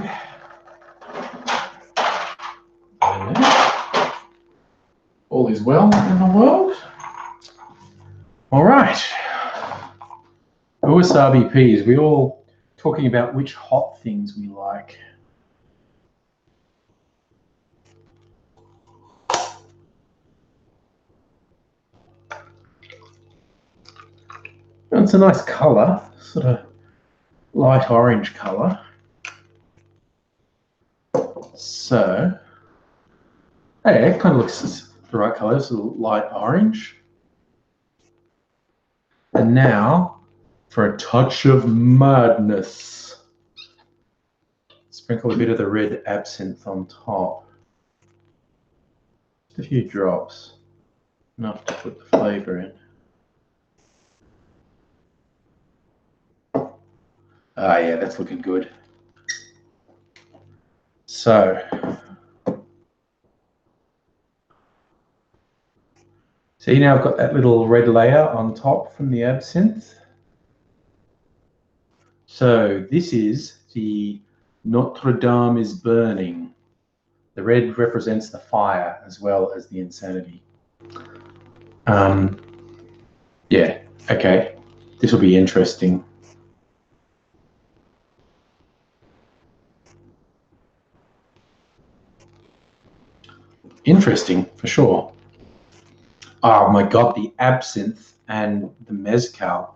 All is well in the world. All right. Wasabi peas. We all talking about which hot things we like. It's a nice colour, sort of light orange colour. So, hey, it kind of looks the right colour, it's a light orange. And now, for a touch of madness, sprinkle a bit of the red absinthe on top. Just a few drops, enough to put the flavour in. Ah, yeah, that's looking good. So, see now I've got that little red layer on top from the absinthe. So this is the Notre Dame is burning. The red represents the fire as well as the insanity. Yeah, okay. This will be interesting. Interesting, for sure. Oh my God, the absinthe and the mezcal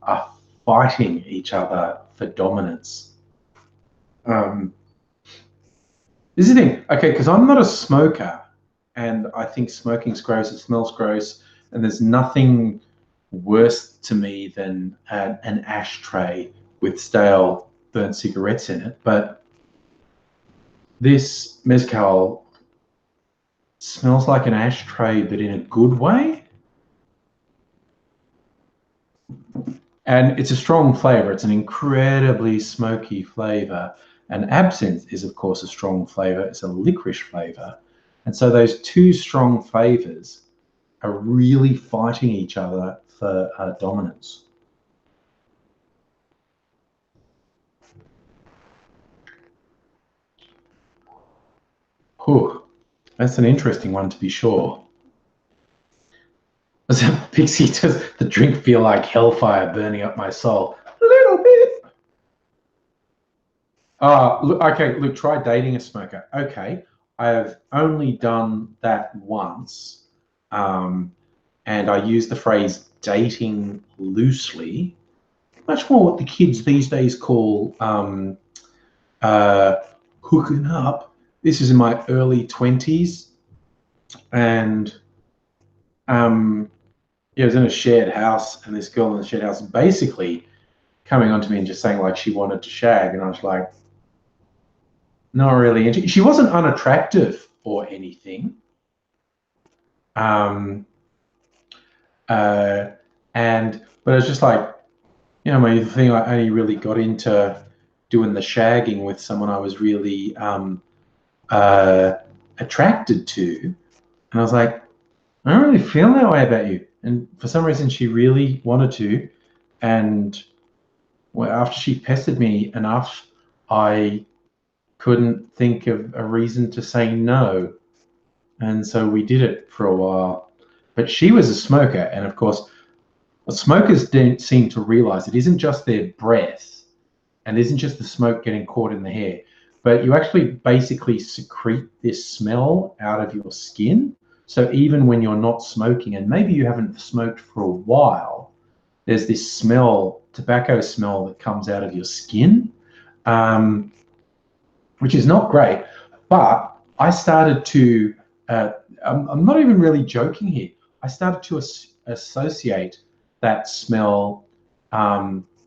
are fighting each other for dominance. This is the thing, okay, because I'm not a smoker, and I think smoking's gross, it smells gross, and there's nothing worse to me than an ashtray with stale burnt cigarettes in it. But this mezcal smells like an ashtray, but in a good way. And it's a strong flavor. It's an incredibly smoky flavor. And absinthe is, of course, a strong flavor. It's a licorice flavor. And so those 2 strong flavors are really fighting each other for dominance. Whew. That's an interesting one to be sure. Pixie, does the drink feel like hellfire burning up my soul? A little bit. Look, okay, look, try dating a smoker. Okay, I have only done that once, and I use the phrase dating loosely. much more what the kids these days call hooking up. This is in my early 20s, and yeah, I was in a shared house, and this girl in the shared house basically coming on to me and just saying like she wanted to shag, and I was like, not really into. She wasn't unattractive or anything, but I was just like, you know, my thing, I only really got into doing the shagging with someone I was really attracted to, and I was like, I don't really feel that way about you. And for some reason, she really wanted to, and well, after she pestered me enough, I couldn't think of a reason to say no, and so we did it for a while. But she was a smoker, and of course, what smokers don't seem to realize, it isn't just their breath, and it isn't just the smoke getting caught in the hair, but you actually basically secrete this smell out of your skin. So even when you're not smoking, and maybe you haven't smoked for a while, there's this smell, tobacco smell, that comes out of your skin, which is not great. But I started to, I'm not even really joking here, I started to associate that smell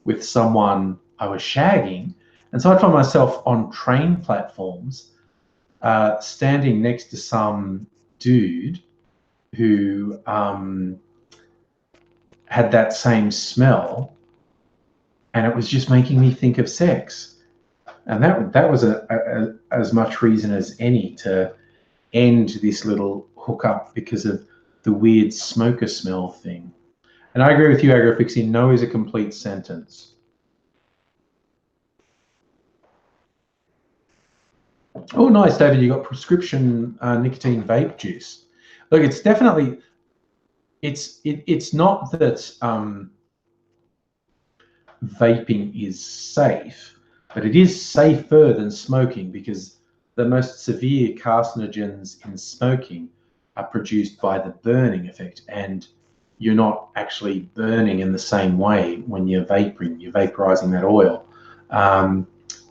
with someone I was shagging. And so I found myself on train platforms standing next to some dude who had that same smell, and it was just making me think of sex. And that was as much reason as any to end this little hookup, because of the weird smoker smell thing. And I agree with you, AngryAussie, no is a complete sentence. Oh, nice, David, you got prescription nicotine vape juice. Look, it's definitely, it's not that vaping is safe, but it is safer than smoking, because the most severe carcinogens in smoking are produced by the burning effect, and you're not actually burning in the same way when you're vaporing. You're vaporizing that oil.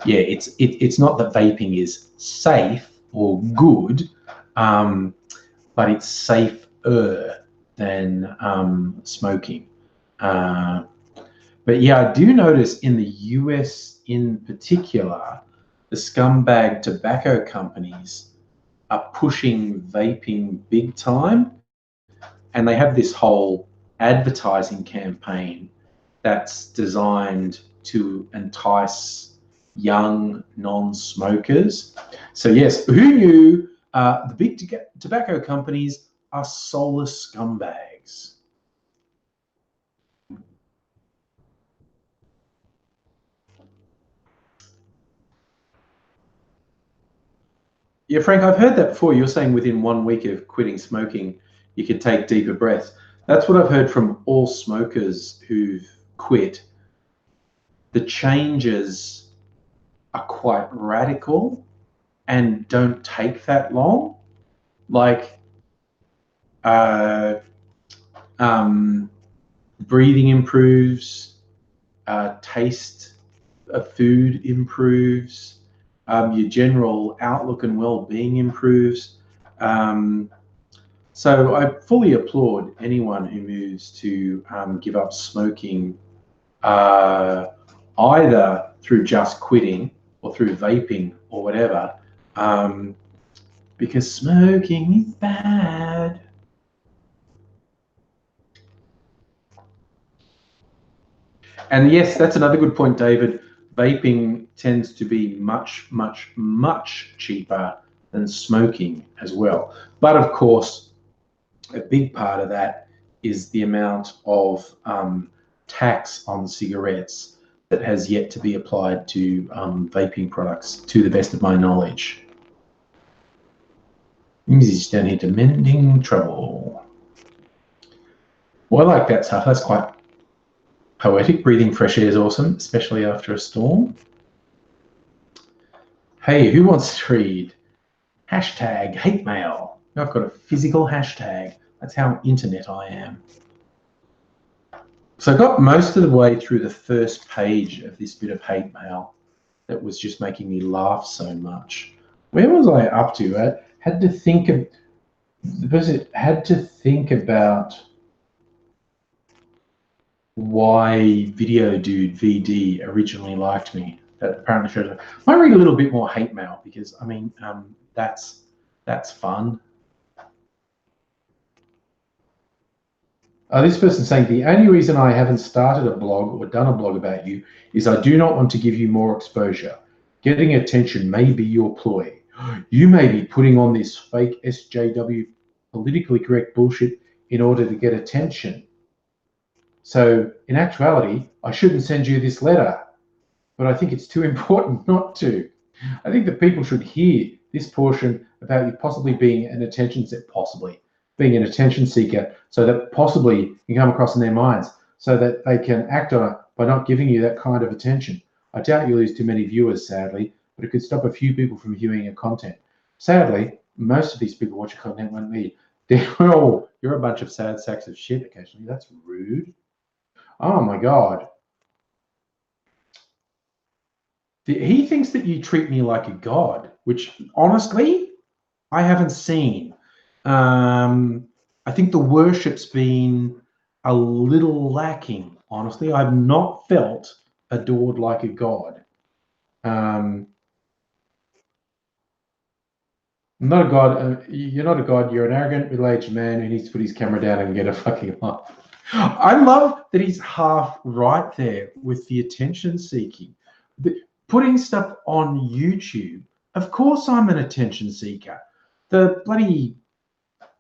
Yeah, it's not that vaping is safe or good, but it's safer than smoking. But yeah, I do notice in the US in particular, the scumbag tobacco companies are pushing vaping big time, and they have this whole advertising campaign that's designed to entice young non-smokers. So yes, who knew the big tobacco companies are soulless scumbags? Yeah, Frank, I've heard that before. You're saying within 1 week of quitting smoking, you could take deeper breaths. That's what I've heard from all smokers who've quit. The changes are quite radical and don't take that long. Like, uh, um, breathing improves, taste of food improves, your general outlook and well-being improves. So I fully applaud anyone who moves to give up smoking, either through just quitting or through vaping or whatever, because smoking is bad. And yes, that's another good point, David. Vaping tends to be much, much, much cheaper than smoking as well. But of course, a big part of that is the amount of tax on cigarettes that has yet to be applied to vaping products, to the best of my knowledge. He's down here to mending trouble. Well, I like that stuff. That's quite poetic. Breathing fresh air is awesome, especially after a storm. Hey, who wants to read? Hashtag hate mail. I've got a physical hashtag. That's how internet I am. So I got most of the way through the first page of this bit of hate mail that was just making me laugh so much. Where was I up to? I had to think of the person had to think about why Video Dude VD originally liked me. That apparently shows. I might read a little bit more hate mail because I mean that's fun. This person saying the only reason I haven't started a blog or done a blog about you is I do not want to give you more exposure. Getting attention may be your ploy. You may be putting on this fake SJW politically correct bullshit in order to get attention. So in actuality, I shouldn't send you this letter, but I think it's too important not to. I think that people should hear this portion about you possibly being an attention seeker, so that possibly you come across in their minds, so that they can act on it by not giving you that kind of attention. I doubt you lose too many viewers, sadly, but it could stop a few people from viewing your content. Sadly, most of these people watch your content won't leave. Oh, you're a bunch of sad sacks of shit occasionally. That's rude. Oh my God. He thinks that you treat me like a god, which honestly, I haven't seen. I think the worship's been a little lacking, honestly. I've not felt adored like a god. I'm not a god. You're not a god. You're an arrogant middle-aged man who needs to put his camera down and get a fucking laugh. I love that he's half right there with the attention seeking. Putting stuff on YouTube, of course I'm an attention seeker. The bloody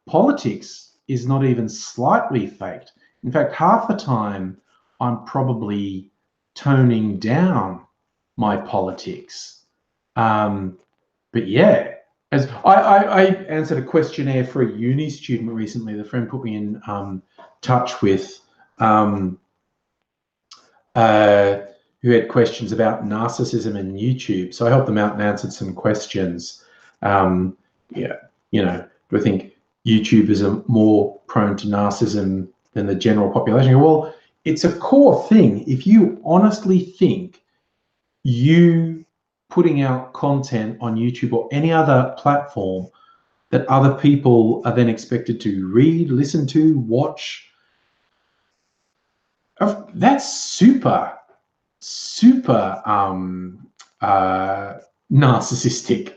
politics is not even slightly faked. In fact, half the time I'm probably toning down my politics. But yeah, as I answered a questionnaire for a uni student recently. The friend put me in touch with who had questions about narcissism and YouTube. So I helped them out and answered some questions. Yeah, you know, do I think YouTubers are more prone to narcissism than the general population? Well, it's a core thing. If you honestly think you putting out content on YouTube or any other platform that other people are then expected to read, listen to, watch, that's super narcissistic.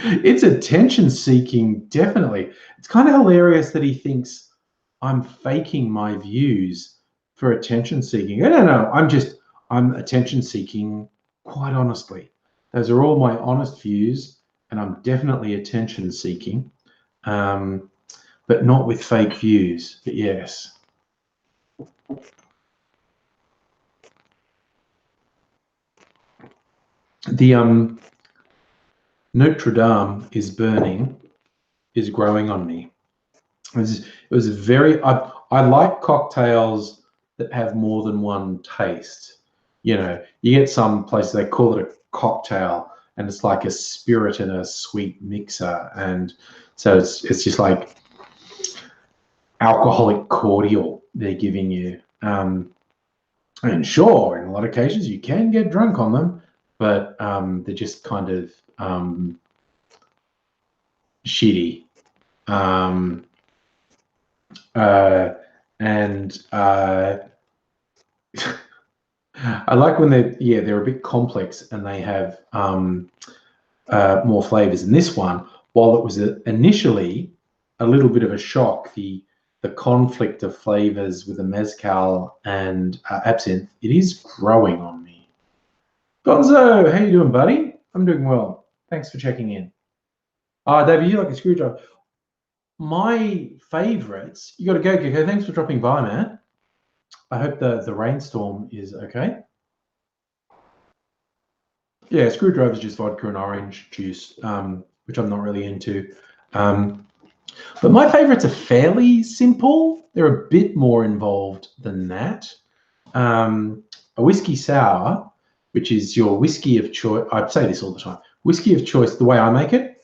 It's attention seeking, definitely. It's kind of hilarious that he thinks I'm faking my views for attention seeking. No, I'm attention seeking, quite honestly. Those are all my honest views, and I'm definitely attention seeking, but not with fake views, but yes. The Notre Dame is burning, is growing on me. It was very, I like cocktails that have more than one taste. You know, you get some places they call it a cocktail and it's like a spirit and a sweet mixer. And so it's just like alcoholic cordial they're giving you. And sure, in a lot of cases you can get drunk on them, but they're just kind of shitty. I like when they're a bit complex and they have more flavors. In this one, while it was initially a little bit of a shock, the conflict of flavors with the mezcal and absinthe, it is growing on me. Gonzo, how you doing, buddy? I'm doing well. Thanks for checking in. David, you like a screwdriver? My favorites, you got to go, Gecko. Thanks for dropping by, man. I hope the rainstorm is okay. Yeah, screwdriver's just vodka and orange juice, which I'm not really into. But my favorites are fairly simple. They're a bit more involved than that. A whiskey sour, which is your whiskey of choice. I say this all the time. Whiskey of choice, the way I make it.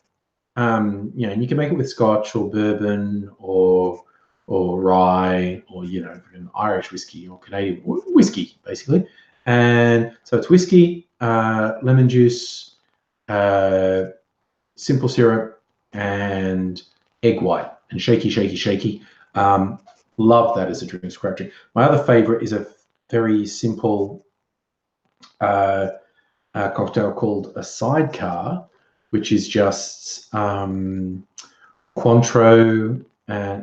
You know, and you can make it with Scotch or bourbon or or rye, or an Irish whiskey or Canadian whiskey, basically. And so it's whiskey, lemon juice, simple syrup, and egg white, and shaky, shaky, shaky. Love that as a drink, scratch drink. My other favorite is a very simple cocktail called a sidecar, which is just Cointreau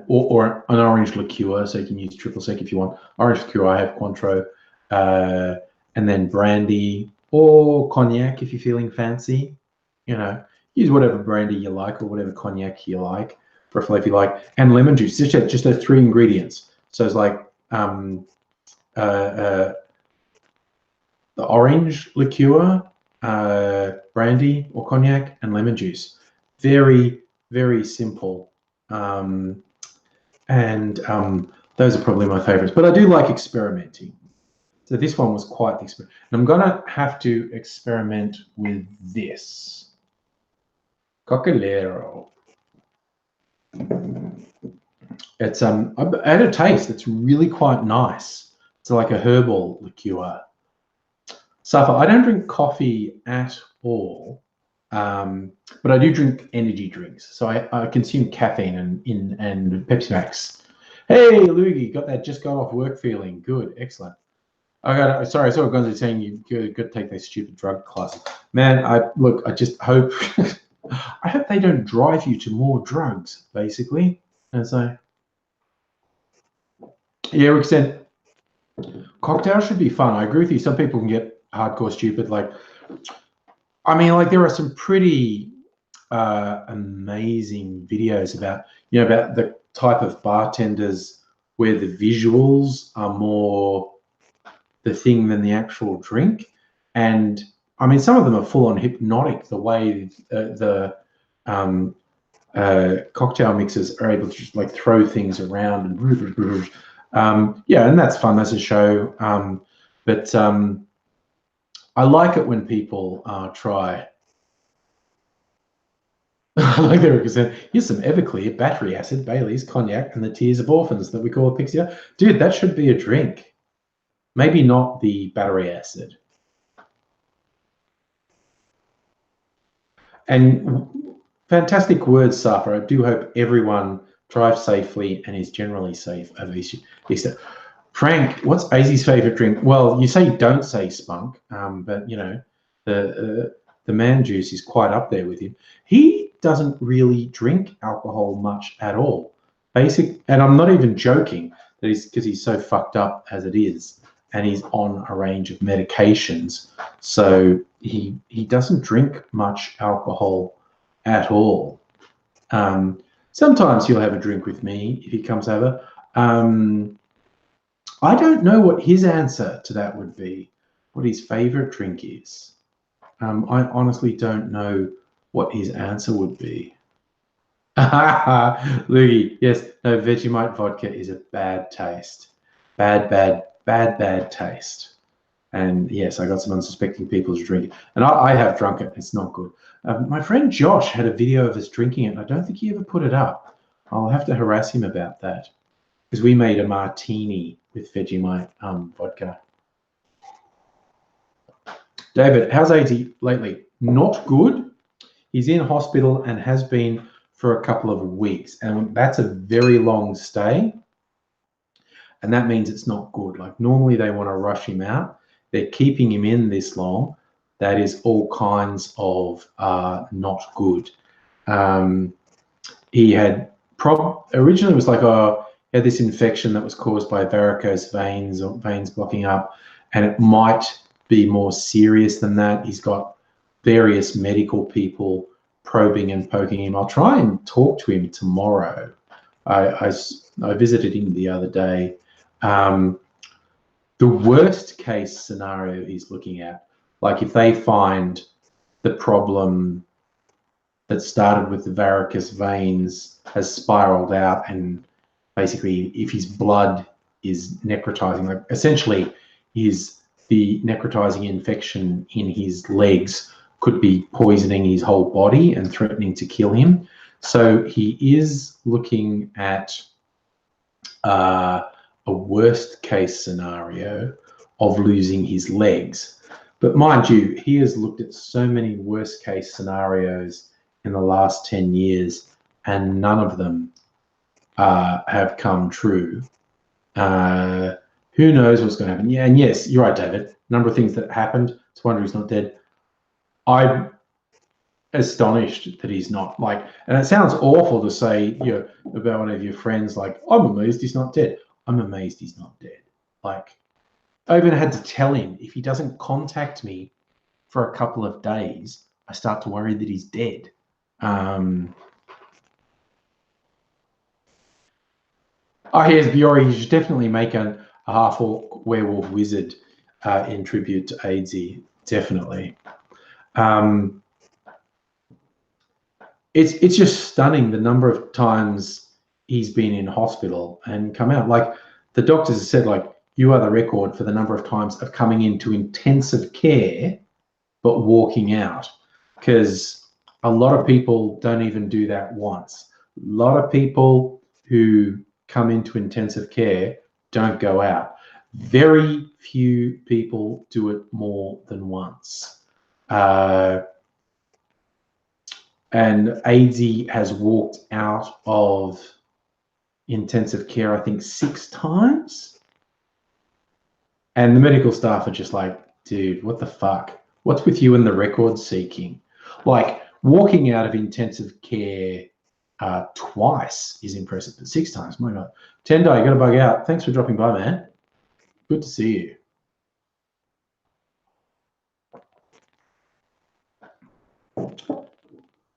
or an orange liqueur. So you can use triple sec if you want. Orange liqueur, I have Cointreau, and then brandy or cognac if you're feeling fancy. Use whatever brandy you like or whatever cognac you like, for a flavor you like, and lemon juice. Just those 3 ingredients. So it's like the orange liqueur, brandy or cognac, and lemon juice. Very, very simple. Those are probably my favorites. But I do like experimenting. So this one was quite the experiment. And I'm going to have to experiment with this. Coccolero. It's I had a taste. It's really quite nice. It's like a herbal liqueur. Safa, I don't drink coffee at all, but I do drink energy drinks. So I consume caffeine and Pepsi Max. Hey, Luigi, just got off work feeling good. Excellent. Sorry, I saw Gonzo saying you got to take those stupid drug classes. Man, I just hope I hope they don't drive you to more drugs, basically. And so, yeah, Rick said, cocktails should be fun. I agree with you. Some people can get hardcore stupid. There are some pretty amazing videos about the type of bartenders where the visuals are more the thing than the actual drink. And some of them are full on hypnotic, the way the cocktail mixers are able to just throw things around and yeah, and that's fun as a show. But I like it when people try. I like that represent. Here's some Everclear, battery acid, Bailey's, cognac, and the tears of orphans that we call a pixie. Dude, that should be a drink. Maybe not the battery acid. And fantastic words, Safa. I do hope everyone drives safely and is generally safe over Easter. Frank, what's Azzy's favorite drink? Well, you say don't say spunk, but the man juice is quite up there with him. He doesn't really drink alcohol much at all. And I'm not even joking, that is because he's so fucked up as it is, and he's on a range of medications. So he doesn't drink much alcohol at all. Sometimes he'll have a drink with me if he comes over. I don't know what his answer to that would be, what his favorite drink is. I honestly don't know what his answer would be. Louis, yes, no, Vegemite vodka is a bad taste. Bad taste. And yes, I got some unsuspecting people to drink it. And I have drunk it. It's not good. My friend Josh had a video of us drinking it, and I don't think he ever put it up. I'll have to harass him about that, because we made a martini with Vegemite vodka. David, how's AZ lately? Not good. He's in hospital and has been for a couple of weeks, and that's a very long stay. And that means it's not good. Like normally they want to rush him out. They're keeping him in this long. That is all kinds of not good. He had originally it was like he had this infection that was caused by varicose veins or veins blocking up, and it might be more serious than that. He's got various medical people probing and poking him. I'll try and talk to him tomorrow. I visited him the other day. The worst case scenario he's looking at, like if they find the problem that started with the varicose veins has spiraled out, and basically if his blood is necrotizing, like essentially the necrotizing infection in his legs could be poisoning his whole body and threatening to kill him. So he is looking at a worst case scenario of losing his legs. But mind you, he has looked at so many worst case scenarios in the last 10 years, and none of them have come true. Who knows what's going to happen? Yeah, and yes, you're right, David. A number of things that happened. It's a wonder he's not dead. I'm astonished that he's not, like, and it sounds awful to say, you know, about one of your friends, like, I'm amazed he's not dead. I'm amazed he's not dead. Like, I even had to tell him, if he doesn't contact me for a couple of days, I start to worry that he's dead. Oh, here's Biori. You should definitely make a half-orc werewolf wizard in tribute to Aidsy. Definitely. It's just stunning the number of times he's been in hospital and come out. Like, the doctors have said, like, you are the record for the number of times of coming into intensive care but walking out, because a lot of people don't even do that once. A lot of people who come into intensive care don't go out. Very few people do it more than once. And Aidsy has walked out of intensive care, I think, 6 times. And the medical staff are just like, dude, what the fuck? What's with you and the record seeking? Like, walking out of intensive care twice is impressive, but 6 times, my God. Tendai, you got to bug out. Thanks for dropping by, man. Good to see you.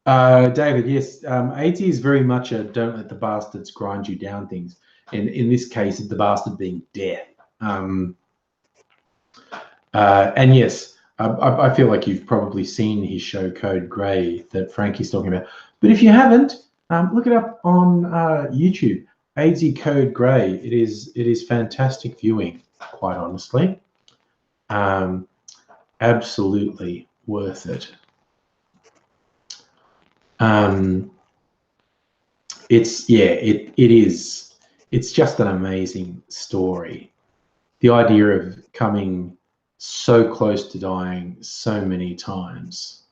David, yes, AT is very much a don't let the bastards grind you down things. In this case, the bastard being death. And yes, I feel like you've probably seen his show Code Grey that Frankie's talking about. But if you haven't, look it up on YouTube. AZ Code Grey. It is fantastic viewing, quite honestly. Absolutely worth it. It's just an amazing story. The idea of coming so close to dying so many times.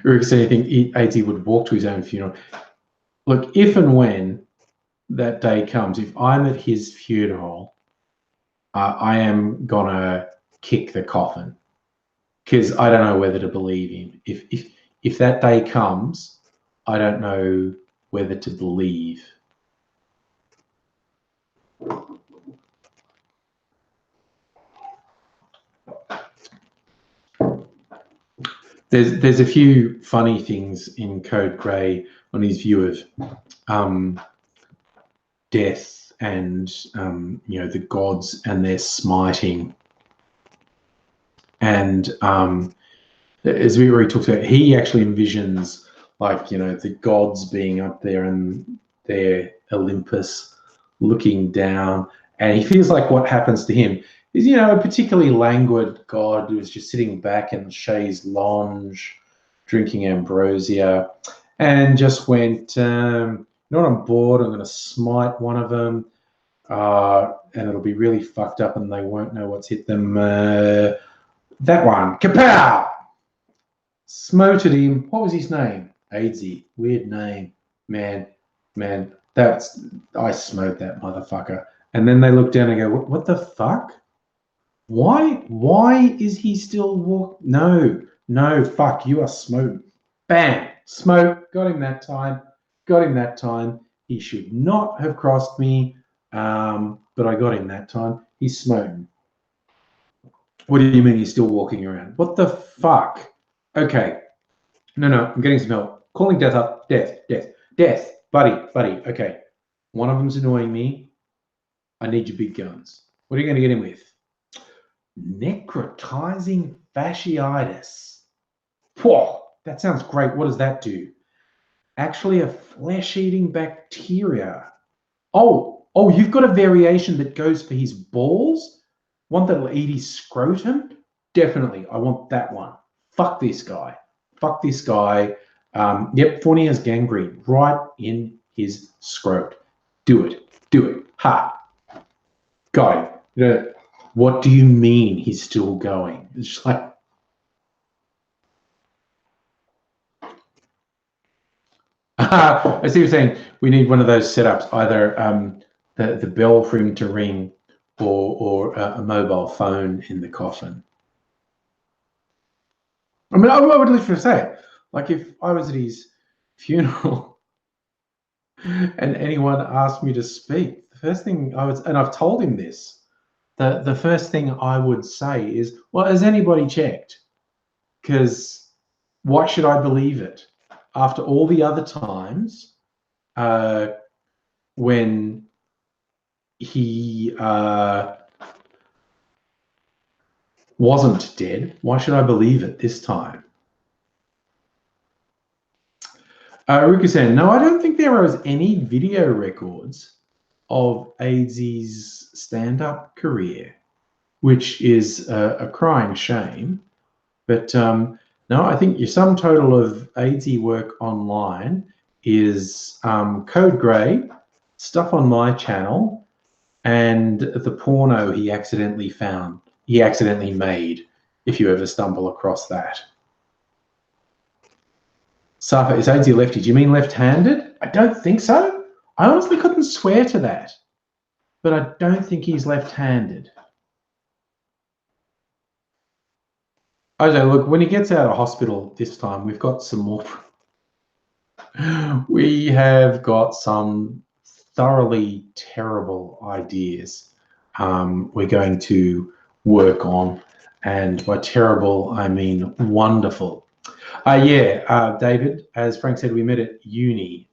Rick said anything, AT would walk to his own funeral. Look, if and when that day comes, if I'm at his funeral, I am gonna kick the coffin, because I don't know whether to believe him. If that day comes, I don't know whether to believe. There's a few funny things in Code Grey on his view of death and you know, the gods and their smiting. And as we already talked about, he actually envisions, like, you know, the gods being up there and their Olympus looking down, and he feels like what happens to him is, you know, a particularly languid god who was just sitting back in the chaise lounge, drinking ambrosia, and just went, not on board, I'm going to smite one of them, and it'll be really fucked up and they won't know what's hit them. That one, kapow! Smoted him. What was his name? Aidsy. Weird name. Man, that's, I smote that motherfucker. And then they look down and go, what the fuck? Why is he still walking? No, fuck, you are smote. Bam, smote, got him that time. He should not have crossed me, but I got him that time. He's smoting. What do you mean he's still walking around? What the fuck? Okay, no, I'm getting some help. Calling death up, death, buddy, okay. One of them's annoying me. I need your big guns. What are you going to get him with? Necrotizing fasciitis. Whoa, that sounds great. What does that do? Actually, a flesh-eating bacteria. Oh, you've got a variation that goes for his balls? One that'll eat his scrotum? Definitely, I want that one. Fuck this guy. Yep, Forney has gangrene. Right in his scrote. Do it. Do it. Ha. Got him. You know, what do you mean he's still going? It's just like, I see what you're saying. We need one of those setups, either the bell for him to ring or a mobile phone in the coffin. I mean, I would literally say, like, if I was at his funeral and anyone asked me to speak, the first thing I would, and I've told him this, the first thing I would say is, well, has anybody checked? Because why should I believe it? After all the other times when he wasn't dead, why should I believe it this time? Ruka-san, no, I don't think there was any video records of AZ's stand-up career, which is a crying shame. But no, I think your sum total of AZ work online is Code Grey, stuff on my channel, and the porno he accidentally made, if you ever stumble across that. Safa, is AZ lefty? Do you mean left-handed? I don't think so. I honestly couldn't swear to that, but I don't think he's left-handed. Okay, look, when he gets out of hospital this time, we've got some more. We have got some thoroughly terrible ideas we're going to work on. And by terrible, I mean wonderful. David, as Frank said, we met at uni.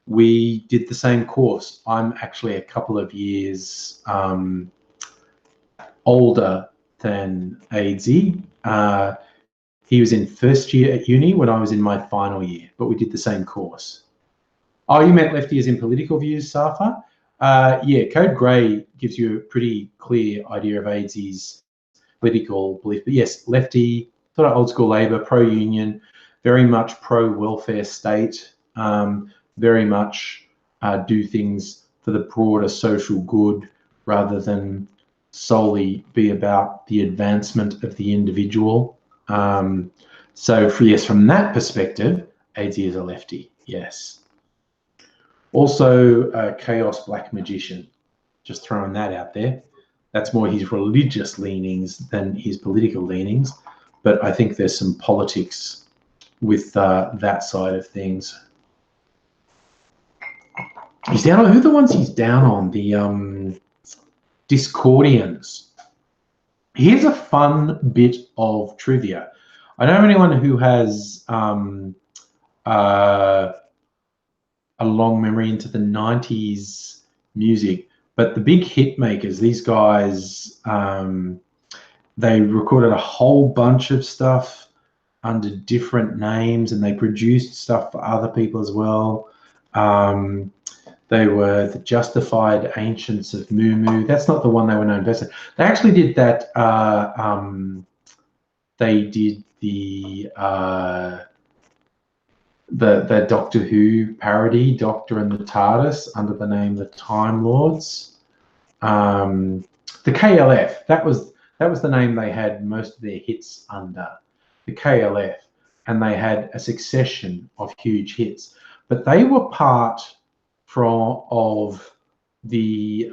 We did the same course. I'm actually a couple of years older than AZ. He was in first year at uni when I was in my final year, but we did the same course. Oh, you meant lefty as in political views, Safa? Yeah, Code Grey gives you a pretty clear idea of AZ's political belief. But yes, lefty, sort of old school Labour, pro-union, very much pro-welfare state, very much do things for the broader social good rather than solely be about the advancement of the individual. So yes, from that perspective, AZ is a lefty, yes. Also, Chaos Black Magician, just throwing that out there. That's more his religious leanings than his political leanings, but I think there's some politics with that side of things. He's down on, who are the ones he's down on? The Discordians. Here's a fun bit of trivia. I don't know anyone who has a long memory into the 90s music, but the big hit makers, these guys, they recorded a whole bunch of stuff under different names, and they produced stuff for other people as well. They were the Justified Ancients of Moo Moo. That's not the one they were known best. They actually did that. They did the Doctor Who parody, Doctor and the TARDIS, under the name the Time Lords. The KLF. That was the name they had most of their hits under. The KLF, and they had a succession of huge hits. But they were part of the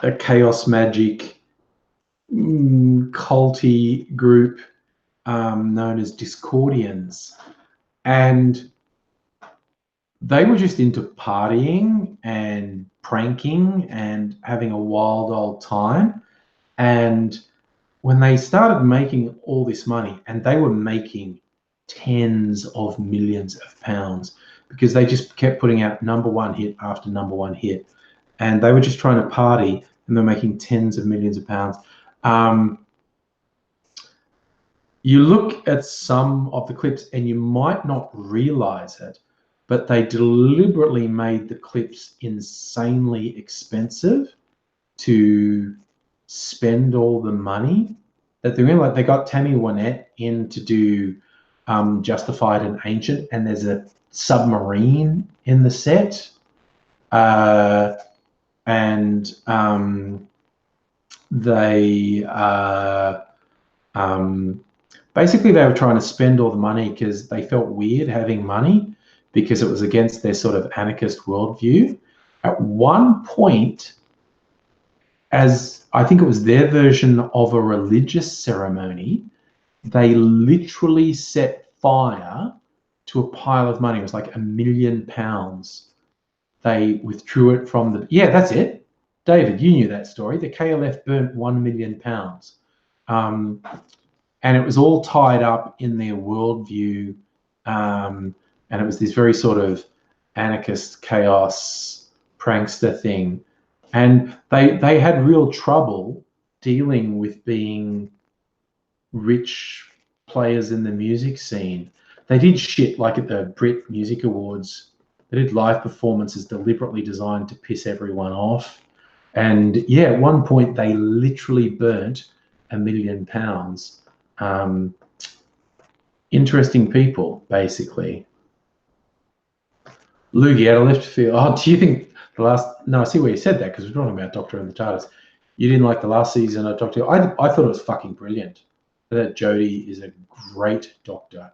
a chaos magic culty group known as Discordians, and they were just into partying and pranking and having a wild old time. And when they started making all this money, and they were making tens of millions of pounds because they just kept putting out #1 hit after #1 hit, and they were just trying to party, and they're making tens of millions of pounds. You look at some of the clips and you might not realize it, but they deliberately made the clips insanely expensive to spend all the money that they're in. Like, they got Tammy Wynette in to do Justified and Ancient, and there's a submarine in the set. And they basically they were trying to spend all the money because they felt weird having money because it was against their sort of anarchist worldview. At one point, as I think it was their version of a religious ceremony, they literally set fire to a pile of money. It was like £1 million. They withdrew it from the... Yeah, that's it. David, you knew that story. The KLF burnt £1 million. And it was all tied up in their worldview. And it was this very sort of anarchist chaos prankster thing. And they had real trouble dealing with being rich players in the music scene. They did shit like at the Brit Music Awards. They did live performances deliberately designed to piss everyone off. And yeah, at one point they literally burnt £1 million. Interesting people, basically. Loogie had a left field. Oh, do you think the last... No, I see where you said that because we're talking about Doctor and the TARDIS. You didn't like the last season of Doctor Who. I thought it was fucking brilliant. That Jodie is a great Doctor.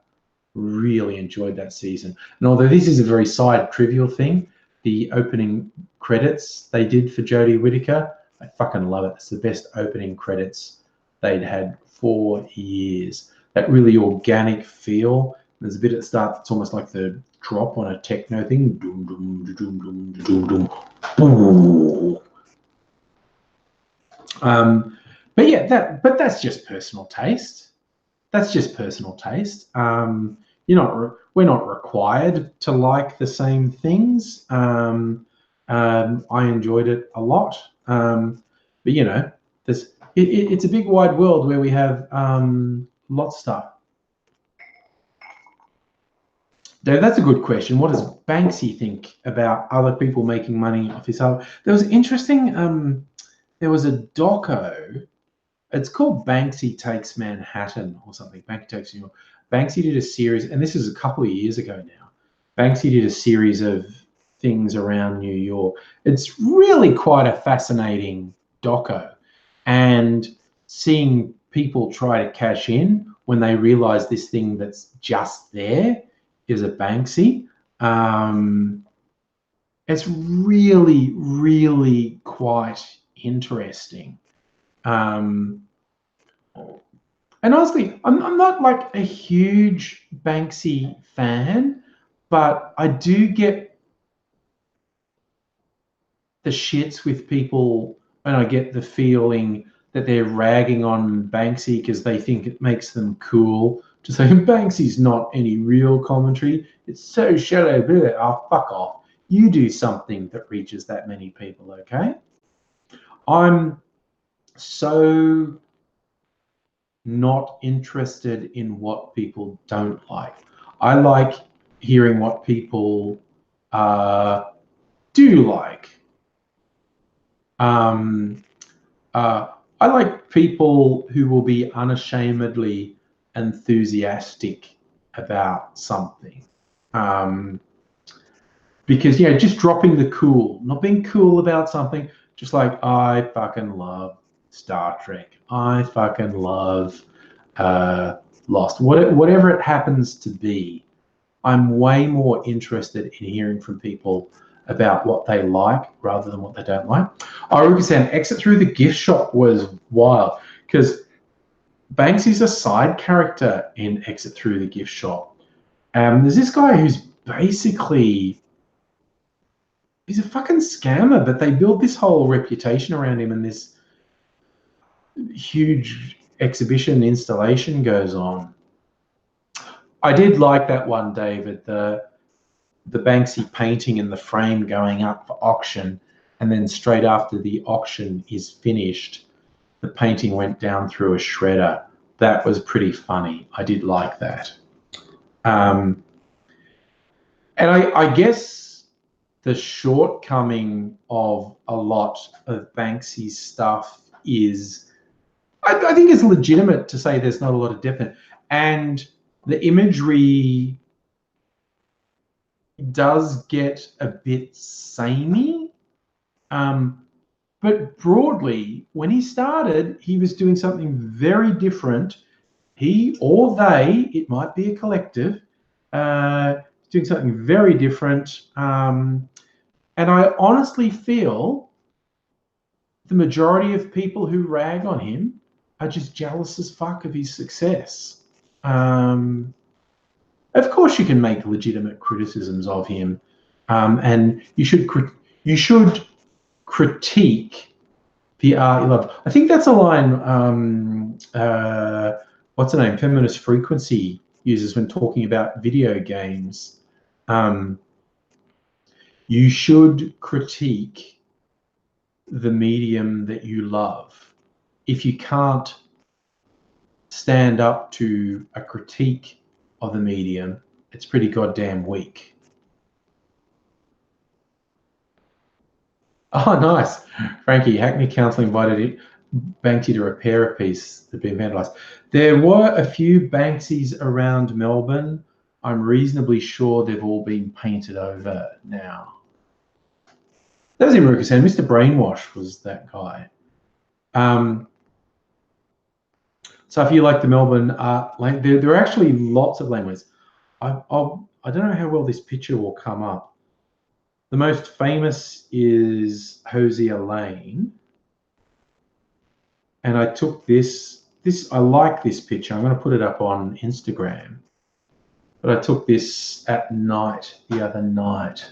Really enjoyed that season. And although this is a very side trivial thing, the opening credits they did for Jodie Whittaker, I fucking love it. It's the best opening credits they'd had for years. That really organic feel. There's a bit at the start that's almost like the drop on a techno thing. Doom, doom, doom, doom, doom, doom, boom. But yeah, that's just personal taste. That's just personal taste. We're not required to like the same things. I enjoyed it a lot. But you know, it's a big wide world where we have lots of stuff. Dave, that's a good question. What does Banksy think about other people making money off his art? There was interesting. There was a doco. It's called Banksy Takes Manhattan or something. Banksy Takes New York. Banksy did a series, and this is a couple of years ago now. Banksy did a series of things around New York. It's really quite a fascinating doco, and seeing people try to cash in when they realize this thing that's just there is a Banksy. It's really, really quite interesting. And honestly, I'm not like a huge Banksy fan, but I do get the shits with people, and I get the feeling that they're ragging on Banksy because they think it makes them cool to say Banksy's not any real commentary. It's so shallow. Oh, fuck off. You do something that reaches that many people, okay? I'm so not interested in what people don't like. I like hearing what people do like. I like people who will be unashamedly enthusiastic about something. Because, you know, just dropping the cool, not being cool about something, just like, I fucking love Star Trek. I fucking love Lost. Whatever it happens to be, I'm way more interested in hearing from people about what they like rather than what they don't like. Ruka-san, Exit Through the Gift Shop was wild because Banksy's a side character in Exit Through the Gift Shop. There's this guy who's basically... he's a fucking scammer, but they build this whole reputation around him, and this huge exhibition installation goes on. I did like that one, David, the Banksy painting in the frame going up for auction, and then straight after the auction is finished, the painting went down through a shredder. That was pretty funny. I did like that. And I guess the shortcoming of a lot of Banksy's stuff is, I think it's legitimate to say there's not a lot of depth in it. And the imagery does get a bit samey. But broadly, when he started, he was doing something very different. He or they, it might be a collective, doing something very different. And I honestly feel the majority of people who rag on him are just jealous as fuck of his success. Of course, you can make legitimate criticisms of him, and you should critique the art you love. I think that's a line. What's the name? Feminist Frequency uses when talking about video games. You should critique the medium that you love. If you can't stand up to a critique of the medium, it's pretty goddamn weak. Oh, nice. Frankie, Hackney Council invited Banksy to repair a piece that had been vandalised. There were a few Banksies around Melbourne. I'm reasonably sure they've all been painted over now. That was in Rukusan. Mr. Brainwash was that guy. So if you like the Melbourne art, there are actually lots of languages. I don't know how well this picture will come up. The most famous is Hosier Lane. And I took this, I like this picture. I'm going to put it up on Instagram. But I took this at night, the other night.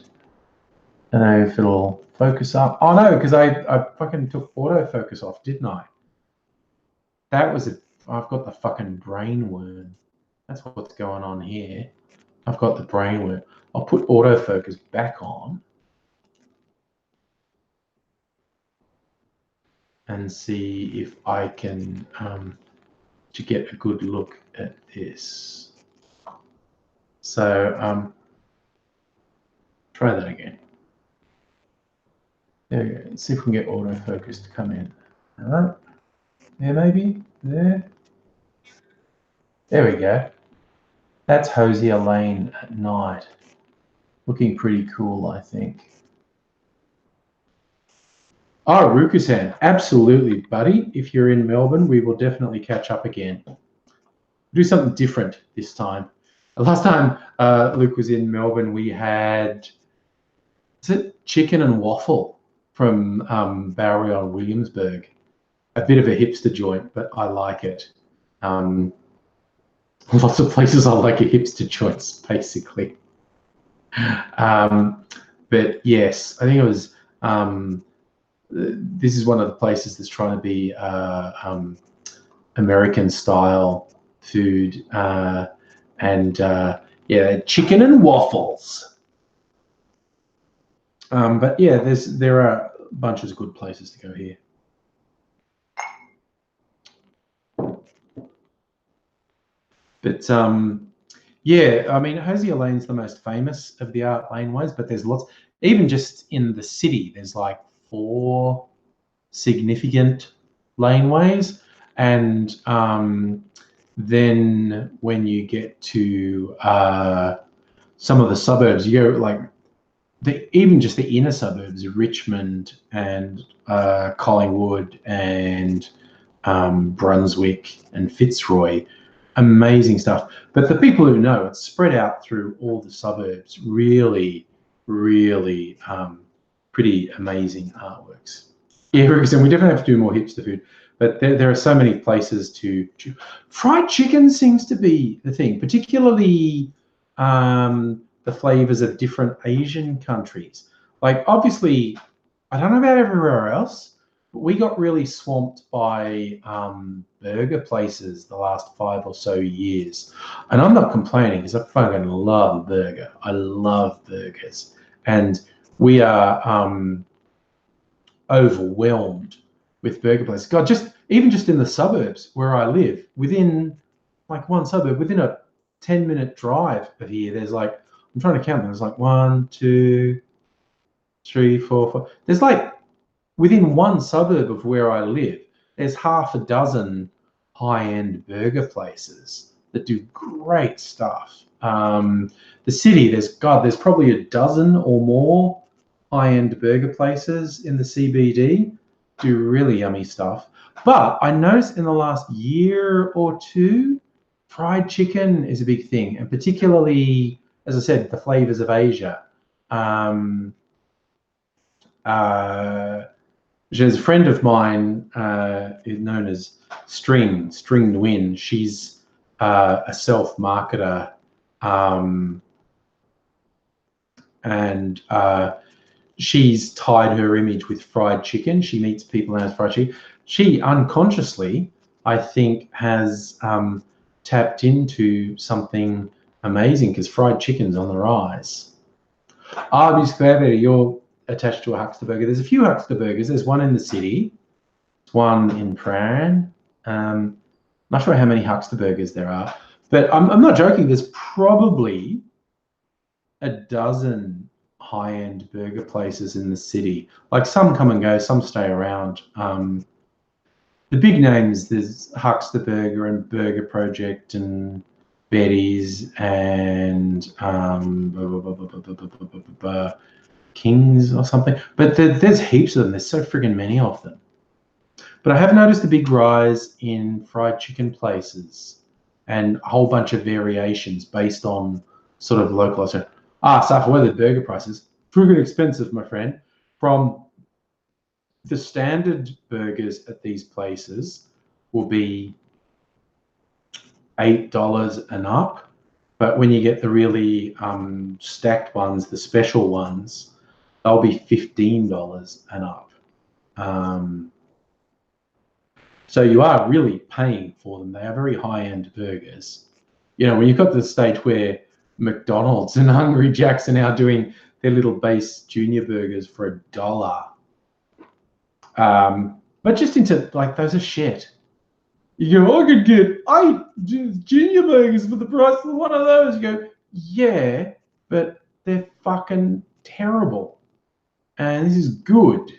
I don't know if it'll focus up. Oh no, because I fucking took autofocus off, didn't I? That was I've got the fucking brain worm. That's what's going on here. I've got the brain worm. I'll put autofocus back on and see if I can to get a good look at this. So try that again. There we go. Let's see if we can get autofocus to come in. All right. There, maybe there. There we go. That's Hosier Lane at night. Looking pretty cool, I think. Oh, Rukusan, absolutely, buddy. If you're in Melbourne, we will definitely catch up again. Do something different this time. Last time Luke was in Melbourne, we had, is it chicken and waffle from Bowery on Williamsburg. A bit of a hipster joint, but I like it. Lots of places I like a hipster joints, basically. But yes, I think it was, this is one of the places that's trying to be American style food, and yeah, chicken and waffles. But yeah, there are bunches of good places to go here. But yeah, I mean, Hosier Lane's the most famous of the art laneways, but there's lots. Even just in the city, there's like 4 significant laneways, and then when you get to some of the suburbs, you go like even just the inner suburbs, Richmond and Collingwood and Brunswick and Fitzroy. Amazing stuff. But the people who know, it's spread out through all the suburbs. Really, really pretty amazing artworks. Yeah, and we definitely have to do more hipster food. But there are so many places to. Fried chicken seems to be the thing, particularly the flavors of different Asian countries. Like, obviously, I don't know about everywhere else, but we got really swamped by burger places the last 5 or so years. And I'm not complaining because I fucking love a burger. I love burgers. And we are overwhelmed with burger places. God, even just in the suburbs where I live, within like one suburb, within a 10-minute drive of here, there's like, I'm trying to count them, there's like 1, 2, 3, 4, 5. There's like, within one suburb of where I live, there's half a dozen high-end burger places. that do great stuff. The city, there's probably a dozen or more high-end burger places in the CBD, do really yummy stuff. But I noticed in the last year or two, fried chicken is a big thing, and particularly, as I said, the flavors of Asia. There's a friend of mine known as String Nguyen. She's a self-marketer, and she's tied her image with fried chicken. She meets people as fried chicken. She unconsciously, I think, has tapped into something amazing because fried chicken's on the rise. Obviously, you're attached to a Huckster Burger. There's a few Huckster Burgers. There's one in the city. There's one in Prahran. Not sure how many Huckster Burgers there are, but I'm not joking. There's probably a dozen high-end burger places in the city. Like, some come and go, some stay around. The big names, there's Huckster Burger and Burger Project and Betty's and Kings or something. But there's heaps of them. There's so friggin' many of them. But I have noticed a big rise in fried chicken places and a whole bunch of variations based on sort of localized. Safra, what are the burger prices? Friggin' expensive, my friend. From the standard burgers at these places will be $8 and up, but when you get the really stacked ones, the special ones, they'll be $15 and up. So you are really paying for them. They are very high-end burgers. You know, when you've got the stage where McDonald's and Hungry Jack's are now doing their little base junior burgers for $1. But just into, like, those are shit. You go, I could get 8 junior burgers for the price of one of those. You go, yeah, but they're fucking terrible. And this is good.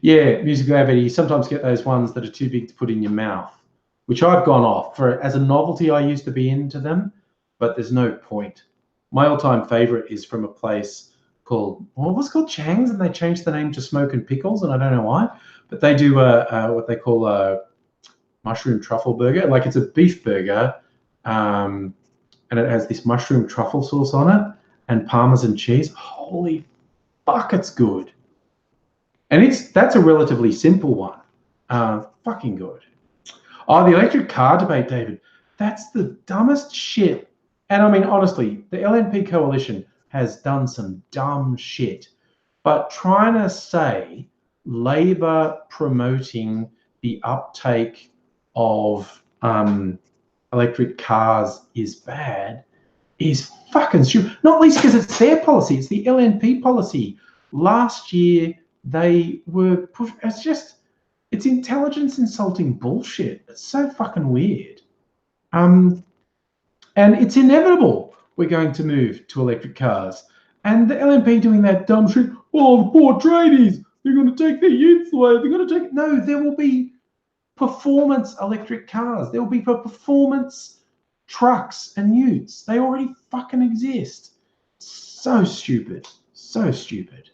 Yeah, Music Gravity, you sometimes get those ones that are too big to put in your mouth, which I've gone off. As a novelty, I used to be into them, but there's no point. My all-time favorite is from a place called, what was it called? Chang's, and they changed the name to Smoke and Pickles, and I don't know why, but they do what they call a mushroom truffle burger. Like, it's a beef burger, and it has this mushroom truffle sauce on it and Parmesan cheese. Holy fuck, it's good. And that's a relatively simple one. Fucking good. Oh, the electric car debate, David. That's the dumbest shit. And I mean, honestly, the LNP coalition has done some dumb shit. But trying to say Labor promoting the uptake of electric cars is bad is fucking stupid. Not least because it's their policy. It's the LNP policy. Last year, they were pushed. It's intelligence insulting bullshit. It's so fucking weird. And it's inevitable we're going to move to electric cars. And the LNP doing that dumb shit, oh, the poor tradies, they're going to take their youths away. They're going to take... No, there will be performance electric cars. There will be performance trucks and utes. They already fucking exist. So stupid. So stupid.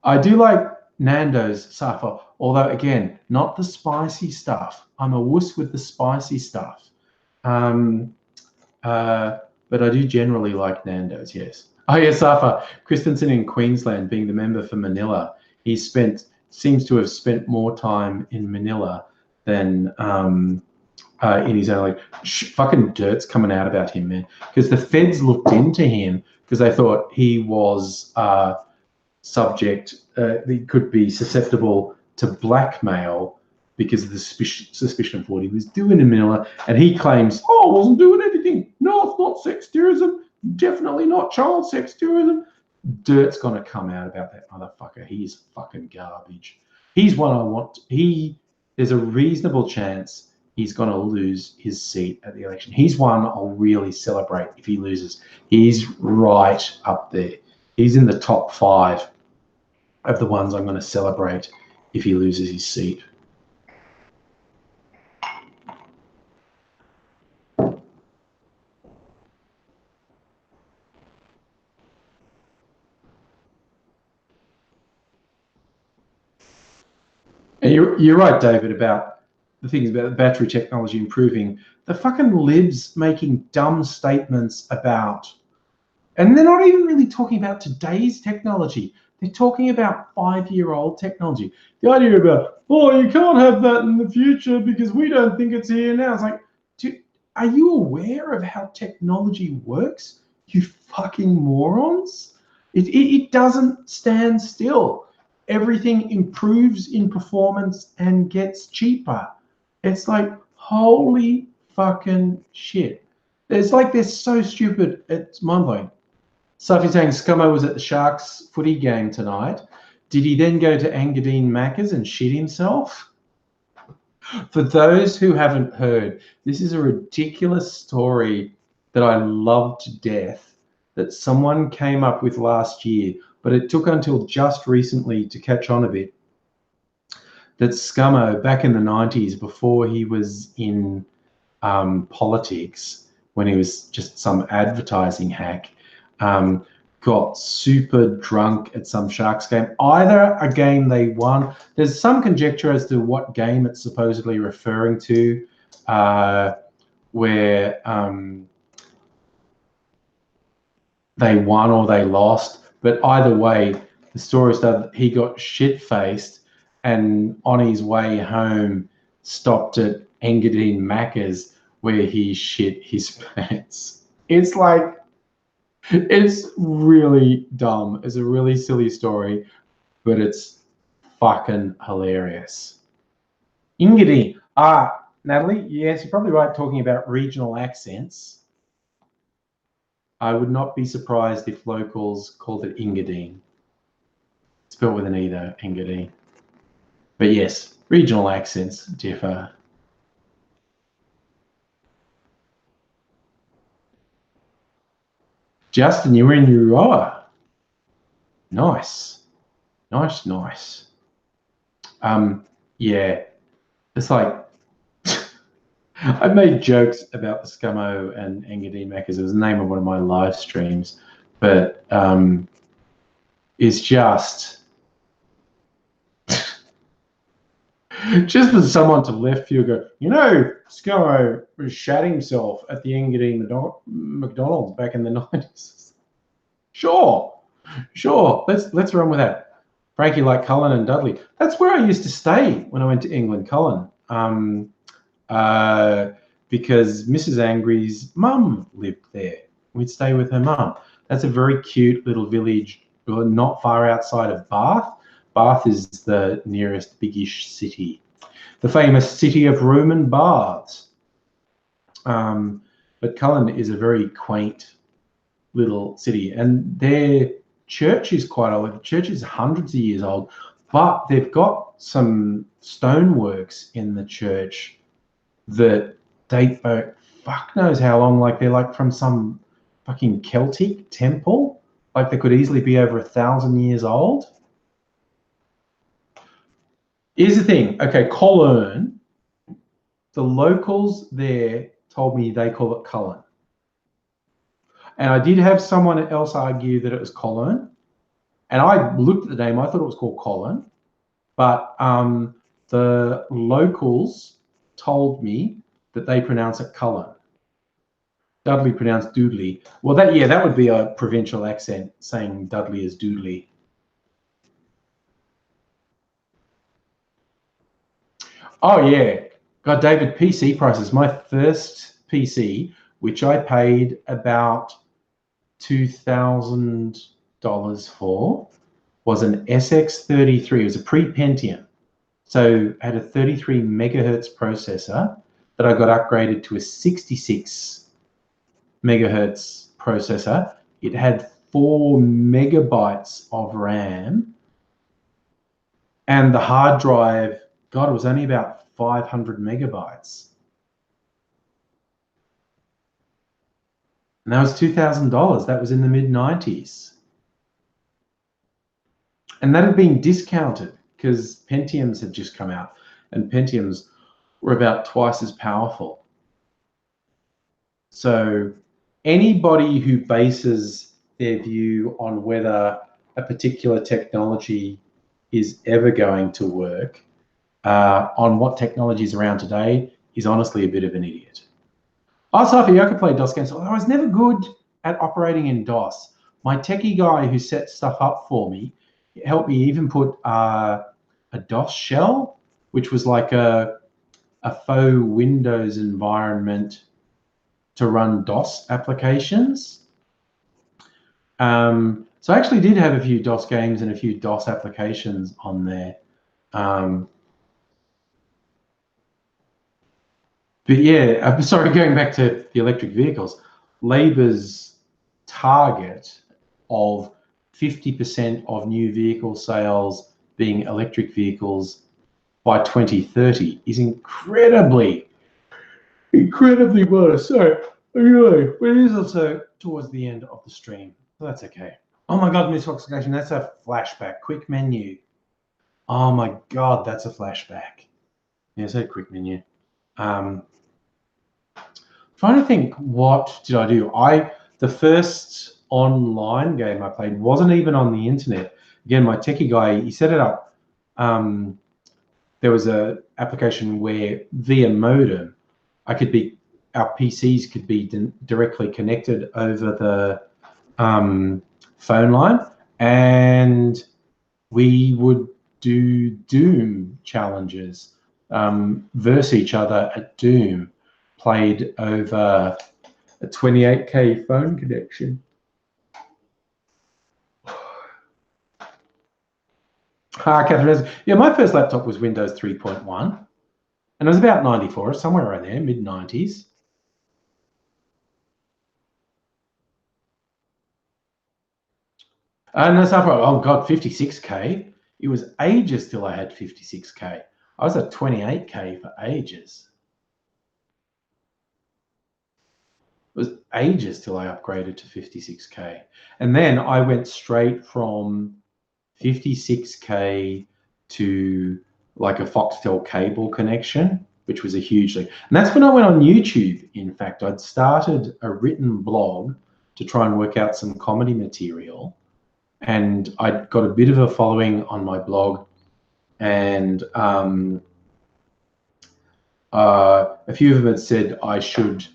I do like Nando's, Safa, although, again, not the spicy stuff. I'm a wuss with the spicy stuff. But I do generally like Nando's, yes. Oh, yes, Safa. Christensen in Queensland, being the member for Manila, he seems to have spent more time in Manila than in his own... fucking dirt's coming out about him, man. Because the feds looked into him because they thought he was... he could be susceptible to blackmail because of the suspicion of what he was doing in Manila. And he claims, oh, I wasn't doing anything. No, it's not sex tourism. Definitely not child sex tourism. Dirt's going to come out about that motherfucker. He is fucking garbage. He's one I want. There's a reasonable chance he's going to lose his seat at the election. He's one I'll really celebrate if he loses. He's right up there. He's in the top 5 of the ones I'm going to celebrate if he loses his seat. And you're right, David, about the things about the battery technology improving. The fucking libs making dumb statements about, and they're not even really talking about today's technology. They're talking about 5-year-old technology. The idea about, oh, you can't have that in the future because we don't think it's here now. It's like, dude, are you aware of how technology works? You fucking morons. It doesn't stand still. Everything improves in performance and gets cheaper. It's like, holy fucking shit. It's like they're so stupid, it's mind-blowing. Sophie's saying Scummo was at the Sharks footy game tonight. Did he then go to Engadine Macca's and shit himself? For those who haven't heard, this is a ridiculous story that I love to death that someone came up with last year, but it took until just recently to catch on a bit. That Scummo, back in the 90s, before he was in politics, when he was just some advertising hack, got super drunk at some Sharks game, either a game they won. There's some conjecture as to what game it's supposedly referring to, where they won or they lost. But either way, the story started, he got shit-faced and on his way home stopped at Engadine Macca's where he shit his pants. It's like, it's really dumb. It's a really silly story, but it's fucking hilarious. Engadine. Natalie, yes, you're probably right talking about regional accents. I would not be surprised if locals called it Engadine. Spelled with an E though, Engadine. But yes, regional accents differ. Justin, you were in Euroa. Nice. Nice. Yeah, it's like, I made jokes about the Scummo and Engadine Macca's. It was the name of one of my live streams, but it's just for someone to left field go, you know, Scummo shat himself at the Engadine McDonald's back in the 90s. Sure. Let's run with that. Frankie, like Cullen and Dudley. That's where I used to stay when I went to England, Cullen. Because Mrs. Angry's mum lived there. We'd stay with her mum. That's a very cute little village, not far outside of Bath. Bath is the nearest biggish city. The famous city of Roman baths. But Cullen is a very quaint little city, and their church is quite old. The church is hundreds of years old, but they've got some stoneworks in the church that date back fuck knows how long. Like they're like from some fucking Celtic temple. Like they could easily be over 1,000 years old. Here's the thing. Okay, Cologne, the locals there told me they call it Cullen. And I did have someone else argue that it was Cologne. And I looked at the name, I thought it was called Colin. But the locals told me that they pronounce it Cullen. Dudley pronounced Doodley. Well, that would be a provincial accent, saying Dudley is Doodley. Oh, yeah. God, David, PC prices. My first PC, which I paid about $2,000 for, was an SX33. It was a pre-Pentium. So it had a 33 megahertz processor that I got upgraded to a 66 megahertz processor. It had 4 megabytes of RAM. And the hard drive, God, it was only about 500 megabytes. And that was $2,000. That was in the mid-90s. And that had been discounted because Pentiums had just come out, and Pentiums were about twice as powerful. So anybody who bases their view on whether a particular technology is ever going to work on what technology is around today is honestly a bit of an idiot. Sophie, I could play DOS games. I was never good at operating in DOS. My techie guy who set stuff up for me helped me even put a DOS shell, which was like a faux Windows environment to run DOS applications. So I actually did have a few DOS games and a few DOS applications on there. But yeah, I'm sorry, going back to the electric vehicles, Labor's target of 50% of new vehicle sales being electric vehicles by 2030 is incredibly modest. So anyway, it is also towards the end of the stream, so that's okay. Oh my God, Miss Foxcation, that's a flashback. Quick menu. Oh my God, that's a flashback. Yeah, so quick menu. Trying to think, what did I do? The first online game I played wasn't even on the internet. Again, my techie guy, he set it up. There was a application where via modem, our PCs could be directly connected over the phone line, and we would do Doom challenges versus each other at Doom, played over a 28K phone connection. Catherine, yeah, my first laptop was Windows 3.1, and it was about 94, somewhere around there, mid-90s. And that's after, oh God, 56K. It was ages till I had 56K. I was at 28K for ages. It was ages till I upgraded to 56K. And then I went straight from 56K to like a Foxtel cable connection, which was a huge leap. And that's when I went on YouTube. In fact, I'd started a written blog to try and work out some comedy material. And I got a bit of a following on my blog, and a few of them had said I should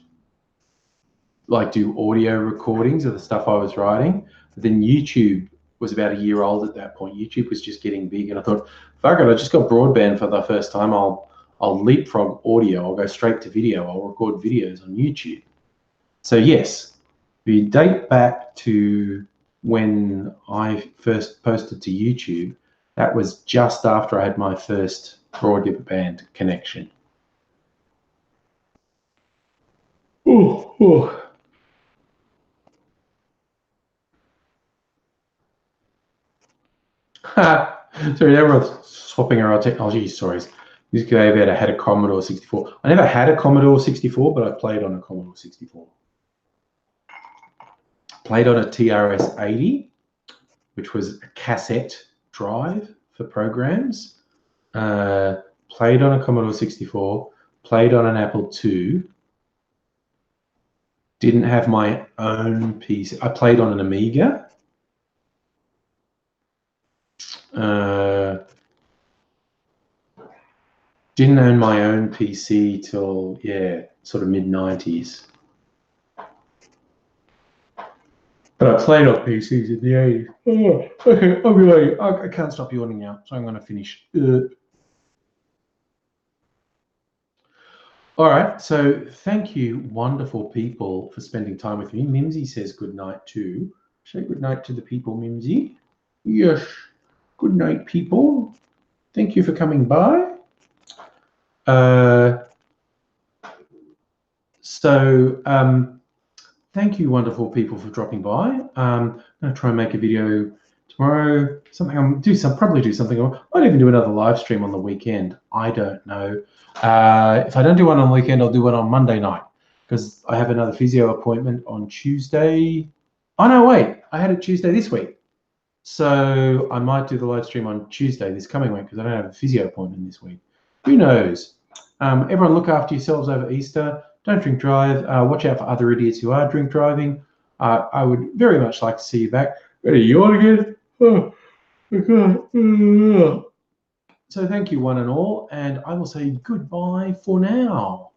like do audio recordings of the stuff I was writing. But then YouTube was about a year old at that point. YouTube was just getting big, and I thought, fuck it, I just got broadband for the first time. I'll leapfrog audio. I'll go straight to video. I'll record videos on YouTube. So yes, if you date back to when I first posted to YouTube, that was just after I had my first broadband connection. Sorry, everyone's swapping around technology stories. This guy had a Commodore 64. I never had a Commodore 64, but I played on a Commodore 64. Played on a TRS-80, which was a cassette drive for programs. Played on a Commodore 64. Played on an Apple II. Didn't have my own PC. I played on an Amiga. Didn't own my own PC till, yeah, sort of mid-90s. But I played on PCs in the 80s. Oh, okay, I'll be late. I can't stop yawning now, so I'm going to finish. All right, so thank you, wonderful people, for spending time with me. Mimsy says good night too. Say good night to the people, Mimsy. Yes, good night, people. Thank you for coming by. Thank you, wonderful people, for dropping by. I'm going to try and make a video tomorrow. Probably do something. I might even do another live stream on the weekend. I don't know. If I don't do one on the weekend, I'll do one on Monday night, because I have another physio appointment on Tuesday. Oh no, wait! I had it Tuesday this week, so I might do the live stream on Tuesday this coming week, because I don't have a physio appointment this week. Who knows? Everyone, look after yourselves over Easter. Don't drink drive. Watch out for other idiots who are drink driving. I would very much like to see you back. Ready, you want again? Oh, my God. So thank you one and all, and I will say goodbye for now.